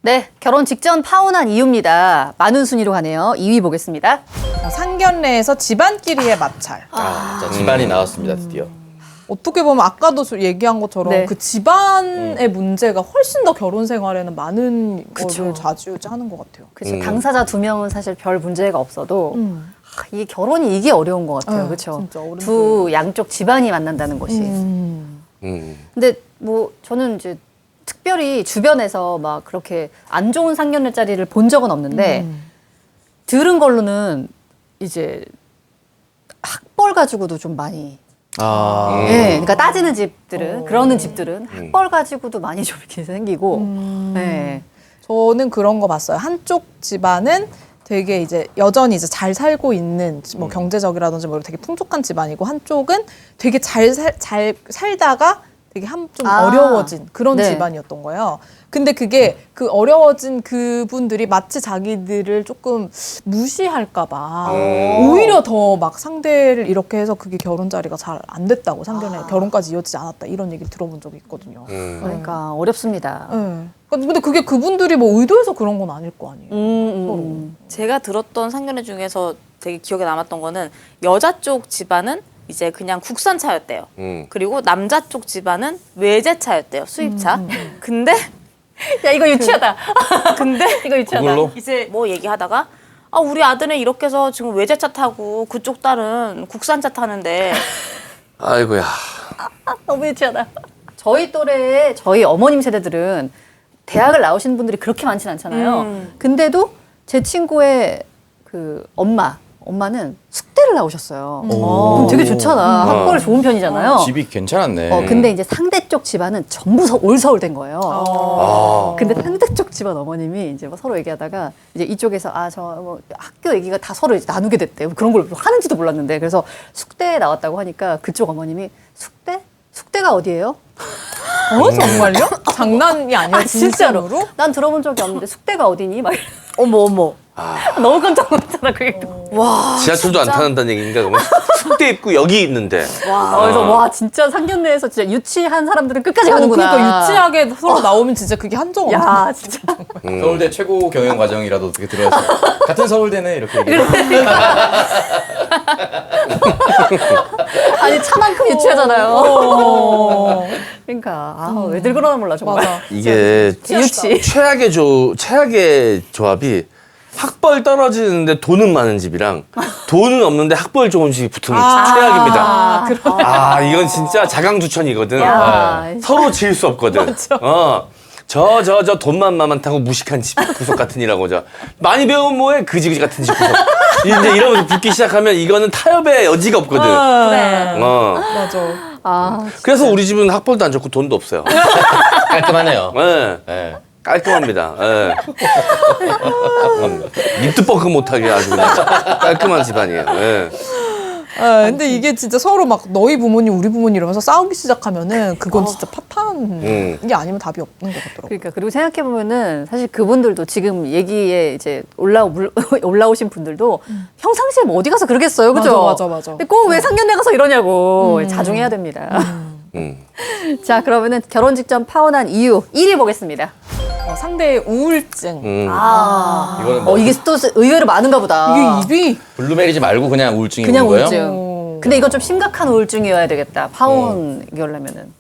네, 결혼 직전 파혼한 이유입니다. 많은 순위로 가네요. 2위 보겠습니다. 상견례에서 집안끼리의 마찰. 자, 집안이 나왔습니다, 드디어. 어떻게 보면 아까도 얘기한 것처럼 네. 그 집안의 문제가 훨씬 더 결혼 생활에는 많은 거를 좌지우지하는 것 같아요. 그렇죠. 당사자 2명은 사실 별 문제가 없어도 이 결혼이 이게 어려운 것 같아요. 네, 그렇죠. 진짜 어른 두 양쪽 집안이 만난다는 것이. 근데 뭐 저는 이제 특별히 주변에서 막 그렇게 안 좋은 상견례 자리를 본 적은 없는데 들은 걸로는 이제 학벌 가지고도 좀 많이 예, 그러니까 따지는 집들은 그러는 집들은 학벌 가지고도 많이 좀 이렇게 생기고 네. 저는 그런 거 봤어요. 한쪽 집안은 되게 이제 여전히 이제 잘 살고 있는 뭐 경제적이라든지 뭐 되게 풍족한 집안이고 한쪽은 되게 잘 살다가 되게 좀 어려워진 그런 네. 집안이었던 거예요. 근데 그게 그 어려워진 그분들이 마치 자기들을 조금 무시할까봐 오히려 더 막 상대를 이렇게 해서 그게 결혼 자리가 잘 안 됐다고 상견례 결혼까지 이어지지 않았다 이런 얘기를 들어본 적이 있거든요. 그러니까 어렵습니다. 네. 근데 그게 그분들이 뭐 의도해서 그런 건 아닐 거 아니에요. 제가 들었던 상견례 중에서 되게 기억에 남았던 거는 여자 쪽 집안은 이제 그냥 국산차였대요. 그리고 남자 쪽 집안은 외제차였대요. 수입차. 근데 야 이거 유치하다. 근데 이거 유치하다. 그걸로? 이제 뭐 얘기하다가 아 우리 아들은 이렇게 해서 지금 외제차 타고 그쪽 딸은 국산차 타는데 아이고야. 너무 유치하다. 저희 또래의 저희 어머님 세대들은 대학을 나오시는 분들이 그렇게 많진 않잖아요. 근데도 제 친구의 그 엄마는 숙대를 나오셨어요. 그럼 되게 좋잖아. 학벌 좋은 편이잖아요. 집이 괜찮았네. 근데 이제 상대 쪽 집안은 전부 올서울된 거예요. 근데 상대 쪽 집안 어머님이 이제 뭐 서로 얘기하다가 이제 이쪽에서 저 뭐 학교 얘기가 다 서로 이제 나누게 됐대요. 그런 걸 하는지도 몰랐는데 그래서 숙대에 나왔다고 하니까 그쪽 어머님이 숙대? 숙대가 어디예요? 정말요? 장난이 아니야 진짜로? 진짜로? 난 들어본 적이 없는데 숙대가 어디니? 막 어머. 너무 깜짝 놀랐잖아 그게. 지하철도 안 타는다는 얘기인가? 그러면 숙대 입구 여기 있는데. 그래서 와 진짜 상견례에서 진짜 유치한 사람들은 끝까지 가는구나. 그러니까 유치하게 서로 나오면 진짜 그게 한정 없어. 야 진짜. 서울대 최고 경영 과정이라도 어떻게 들어서 같은 서울대네 이렇게 얘기해. 아니 차만큼 유치하잖아요. 그러니까 왜들 그러나 몰라 정말. 맞아. 이게 유치. 최악의 조합이 학벌 떨어지는데 돈은 많은 집이랑 돈은 없는데 학벌 좋은 집이 붙으면 최악입니다. 이건 진짜 자강두천이거든. 서로 질 수 없거든. 저 돈만 많다고 무식한 집 구석 같은 이라고 많이 배운 뭐해 그지 같은 집 구석. 이제 이러면서 붙기 시작하면 이거는 타협의 여지가 없거든. 그래. 맞아. 그래서 우리 집은 학벌도 안 좋고 돈도 없어요. 깔끔하네요. 네. 네. 깔끔합니다. 예. 입도 뻥끗 못하게 아주 그냥 깔끔한 집안이에요. 예. 근데 이게 진짜 서로 막 너희 부모님 우리 부모님 이러면서 싸우기 시작하면은 그건 진짜 파탄 게 아니면 답이 없는 것 같더라고요. 그러니까 그리고 생각해 보면은 사실 그분들도 지금 얘기에 이제 올라오신 분들도 평상시에 뭐 어디 가서 그러겠어요, 그죠? 맞아. 근데 꼭 왜 상견례 가서 이러냐고 자중해야 됩니다. 자 그러면은 결혼 직전 파혼한 이유 1위 보겠습니다. 상대의 우울증. 이거는 뭐 이게 또 의외로 많은가 보다. 이게 입이 블루베리지 말고 그냥 우울증이 그냥 오는 거예요? 우울증. 근데 이건 좀 심각한 우울증이어야 되겠다. 파혼 이러려면은.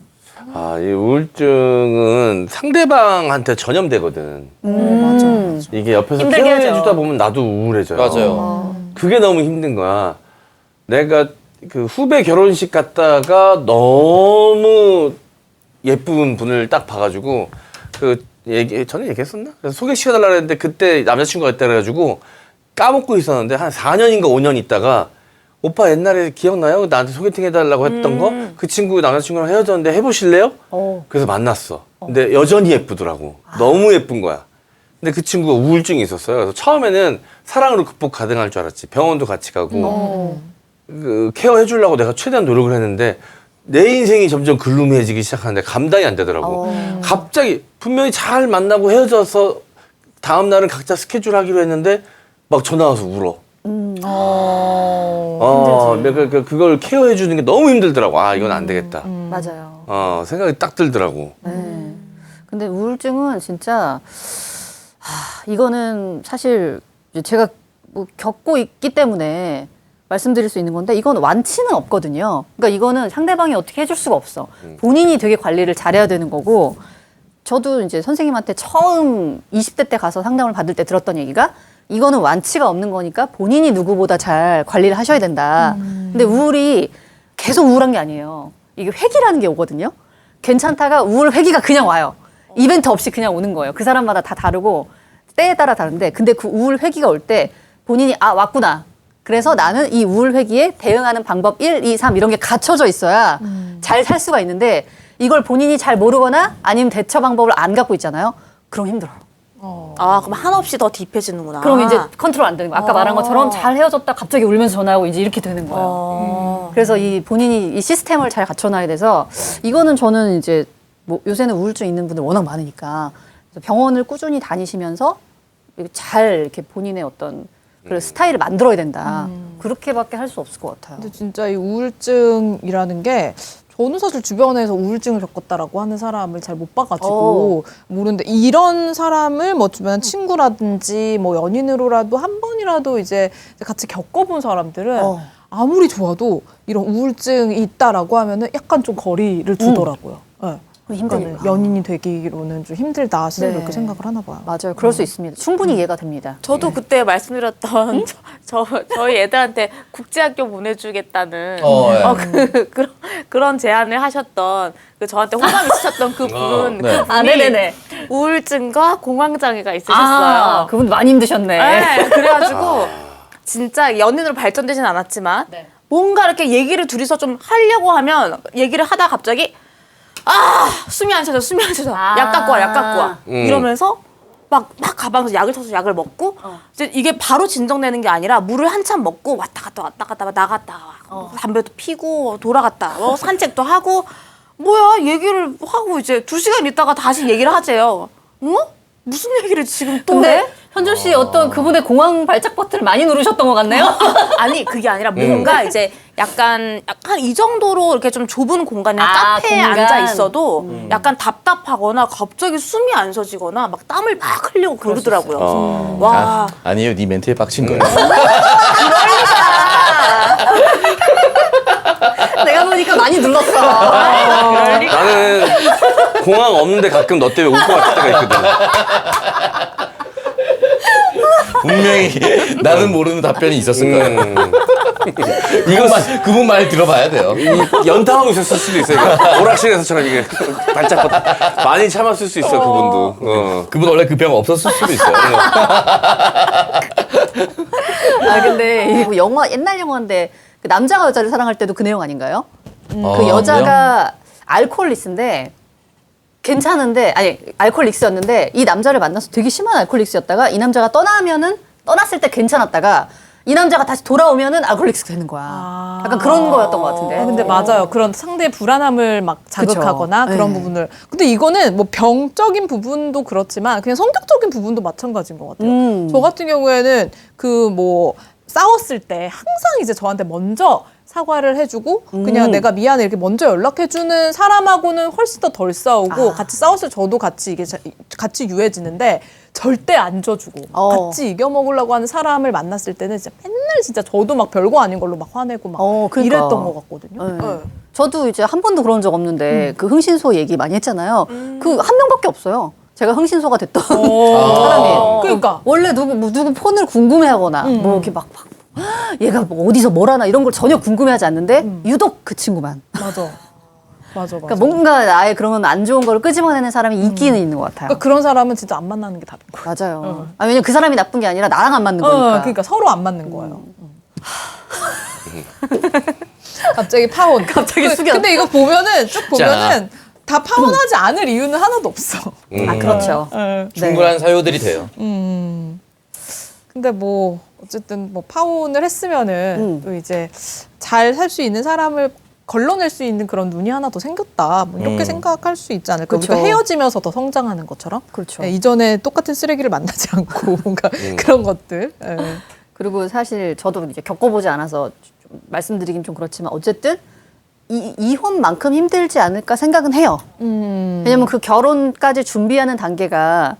이 우울증은 상대방한테 전염되거든. 맞아. 이게 옆에서 힘들게 케어해주다 하죠. 보면 나도 우울해져요. 맞아요. 그게 너무 힘든 거야. 내가 그 후배 결혼식 갔다가 너무 예쁜 분을 딱 봐가지고 전에 얘기했었나? 그래서 소개시켜달라 그랬는데 그때 남자친구가 있다 그래가지고 까먹고 있었는데 한 4년인가 5년 있다가 오빠 옛날에 기억나요? 나한테 소개팅 해달라고 했던 거? 그 친구 남자친구랑 헤어졌는데 해보실래요? 그래서 만났어. 근데 여전히 예쁘더라고. 너무 예쁜 거야. 근데 그 친구가 우울증이 있었어요. 그래서 처음에는 사랑으로 극복 가능할 줄 알았지. 병원도 같이 가고 그 케어해주려고 내가 최대한 노력을 했는데 내 인생이 점점 글루미해지기 시작하는데 감당이 안 되더라고. 갑자기 분명히 잘 만나고 헤어져서 다음 날은 각자 스케줄 하기로 했는데 막 전화 와서 울어. 내가 그걸 케어해 주는 게 너무 힘들더라고. 이건 안 되겠다. 맞아요. 생각이 딱 들더라고. 근데 우울증은 진짜 이거는 사실 제가 뭐 겪고 있기 때문에 말씀드릴 수 있는 건데 이건 완치는 없거든요. 그러니까 이거는 상대방이 어떻게 해줄 수가 없어. 본인이 되게 관리를 잘해야 되는 거고 저도 이제 선생님한테 처음 20대 때 가서 상담을 받을 때 들었던 얘기가 이거는 완치가 없는 거니까 본인이 누구보다 잘 관리를 하셔야 된다. 근데 우울이 계속 우울한 게 아니에요. 이게 회기라는 게 오거든요. 괜찮다가 우울 회기가 그냥 와요. 이벤트 없이 그냥 오는 거예요. 그 사람마다 다 다르고 때에 따라 다른데 근데 그 우울 회기가 올 때 본인이 왔구나. 그래서 나는 이 우울 회기에 대응하는 방법 1, 2, 3 이런 게 갖춰져 있어야 잘 살 수가 있는데 이걸 본인이 잘 모르거나 아니면 대처 방법을 안 갖고 있잖아요. 그럼 힘들어요. 그럼 한없이 더 딥해지는구나. 그럼 이제 컨트롤 안 되는 거야. 아까 말한 것처럼 잘 헤어졌다 갑자기 울면서 전화하고 이제 이렇게 되는 거예요. 그래서 이 본인이 이 시스템을 잘 갖춰놔야 돼서 이거는 저는 이제 뭐 요새는 우울증 있는 분들 워낙 많으니까 그래서 병원을 꾸준히 다니시면서 잘 이렇게 본인의 어떤 그런 스타일을 만들어야 된다. 그렇게밖에 할 수 없을 것 같아요. 근데 진짜 이 우울증이라는 게 저는 사실 주변에서 우울증을 겪었다라고 하는 사람을 잘 못 봐가지고 모르는데 이런 사람을 뭐 주변 친구라든지 뭐 연인으로라도 한 번이라도 이제 같이 겪어본 사람들은 아무리 좋아도 이런 우울증이 있다라고 하면은 약간 좀 거리를 두더라고요. 네. 힘드니까. 연인이 되기로는 좀 힘들다 시절 그렇게 생각을 하나 봐요. 맞아요. 그럴 수 있습니다. 충분히 이해가 됩니다. 저도 그때 말씀드렸던 저희 애들한테 국제학교 보내주겠다는 그런 제안을 하셨던 그 저한테 호감 있으셨던 그 분 네. 네네네. 우울증과 공황장애가 있으셨어요. 그분 많이 힘드셨네. 네, 그래가지고 진짜 연인으로 발전되진 않았지만 뭔가 이렇게 얘기를 둘이서 좀 하려고 하면 얘기를 하다가 갑자기 숨이 안 차져. 약 갖고 와. 이러면서 막 가방에서 약을 쳐서 약을 먹고 이제 이게 바로 진정되는 게 아니라 물을 한참 먹고 왔다 갔다 나갔다 담배도 피고 돌아갔다 산책도 하고 뭐야 얘기를 하고 이제 2시간 있다가 다시 얘기를 하재요. 무슨 얘기를 지금 또 해? 현주 씨 어떤 그분의 공항 발작 버튼을 많이 누르셨던 것 같네요. 아니 그게 아니라 뭔가 이제 약간 이 정도로 이렇게 좀 좁은 공간이나 아, 카페에 공간. 앉아 있어도 약간 답답하거나 갑자기 숨이 안 쉬어지거나 막 땀을 막 흘리고 그러더라고요. 와. 아니에요, 네 멘트에 빡친 거예요. 내가 보니까 많이 눌렀어. 나는 공항 없는데 가끔 너 때문에 울 것 같을 때가 있거든. 분명히 나는 모르는 답변이 있었을 거예요. 그분 말 들어봐야 돼요. 연타하고 있었을 수도 있어요. 그러니까 오락실에서처럼 이게 발작 많이 참았을 수 있어 그분도. 그분 원래 그 병 없었을 수도 있어요. 아 근데 이거 영화 옛날 영화인데 그 남자가 여자를 사랑할 때도 그 내용 아닌가요? 그 여자가 알코올리스인데 괜찮은데 아니 알코올릭스였는데 이 남자를 만나서 되게 심한 알코올릭스였다가 이 남자가 떠났을 때 괜찮았다가 이 남자가 다시 돌아오면은 알코올릭스가 되는 거야. 약간 그런 거였던 것 같은데. 근데 맞아요. 그런 상대의 불안함을 막 자극하거나 그쵸. 그런 네. 부분을. 근데 이거는 뭐 병적인 부분도 그렇지만 그냥 성격적인 부분도 마찬가지인 것 같아요. 저 같은 경우에는 그 뭐 싸웠을 때 항상 이제 저한테 먼저 사과를 해주고 그냥 내가 미안해 이렇게 먼저 연락해주는 사람하고는 훨씬 더 덜 싸우고 같이 싸웠을 때 저도 같이 이게 같이 유해지는데 절대 안 져주고 같이 이겨먹으려고 하는 사람을 만났을 때는 진짜 맨날 진짜 저도 막 별거 아닌 걸로 막 화내고 막 그러니까. 이랬던 것 같거든요. 네. 네. 저도 이제 한 번도 그런 적 없는데 그 흥신소 얘기 많이 했잖아요. 그 한 명밖에 없어요. 제가 흥신소가 됐던 사람이. 그러니까. 원래 누구 폰을 궁금해하거나 뭐 이렇게 막 얘가 뭐 어디서 뭘 하나 이런 걸 전혀 궁금해하지 않는데 유독 그 친구만. 맞아. 맞아. 그러니까 뭔가 나의 그런 안 좋은 걸 끄집어내는 사람이 인기는 있는 것 같아요. 그러니까 그런 사람은 진짜 안 만나는 게 답인 거예요. 맞아요. 아, 왜냐면 그 사람이 나쁜 게 아니라 나랑 안 맞는 거니까. 그러니까 서로 안 맞는 거예요. 갑자기 파혼. 갑자기 숙연. 근데 이거 보면은 쭉 보면은 다 파혼하지 않을 이유는 하나도 없어. 아, 그렇죠. 네. 충분한 사유들이 돼요. 근데 뭐 어쨌든 뭐 파혼을 했으면은 또 이제 잘 살 수 있는 사람을 걸러낼 수 있는 그런 눈이 하나 더 생겼다. 뭐 이렇게 생각할 수 있지 않을까. 그쵸. 우리가 헤어지면서 더 성장하는 것처럼. 그렇죠. 네, 이전에 똑같은 쓰레기를 만나지 않고 뭔가 그런 것들. 네. 그리고 사실 저도 이제 겪어보지 않아서 좀 말씀드리긴 좀 그렇지만 어쨌든 이혼만큼 힘들지 않을까 생각은 해요. 왜냐면 그 결혼까지 준비하는 단계가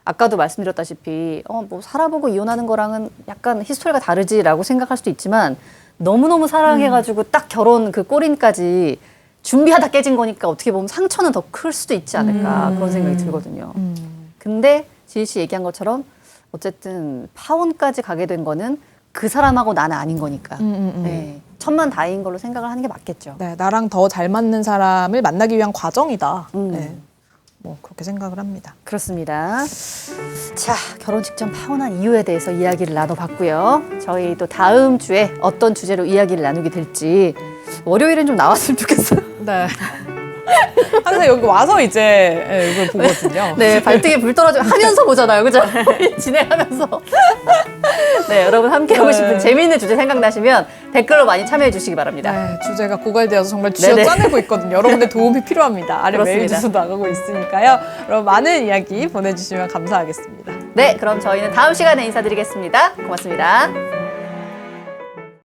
아까도 말씀드렸다시피 뭐 살아보고 이혼하는 거랑은 약간 히스토리가 다르지라고 생각할 수도 있지만 너무너무 사랑해가지고 딱 결혼 그 꼬린까지 준비하다 깨진 거니까 어떻게 보면 상처는 더 클 수도 있지 않을까 그런 생각이 들거든요. 근데 지희 씨 얘기한 것처럼 어쨌든 파혼까지 가게 된 거는 그 사람하고 나는 아닌 거니까 네, 천만다행인 걸로 생각을 하는 게 맞겠죠. 네, 나랑 더 잘 맞는 사람을 만나기 위한 과정이다. 네. 뭐 그렇게 생각을 합니다. 그렇습니다. 자, 결혼 직전 파혼한 이유에 대해서 이야기를 나눠봤고요. 저희 또 다음 주에 어떤 주제로 이야기를 나누게 될지 월요일엔 좀 나왔으면 좋겠어요. 네. 항상 여기 와서 이제 이걸 보거든요. 네, 발등에 불 떨어져 하면서 보잖아요, 그죠? 진행하면서. 네, 여러분 함께하고 싶은 재미있는 주제 생각나시면 댓글로 많이 참여해 주시기 바랍니다. 네, 주제가 고갈되어서 정말 쥐어 네네. 짜내고 있거든요. 여러분의 도움이 필요합니다. 아래 메일 그렇습니다. 주소 나가고 있으니까요. 여러분 많은 이야기 보내주시면 감사하겠습니다. 네, 그럼 저희는 다음 시간에 인사드리겠습니다. 고맙습니다.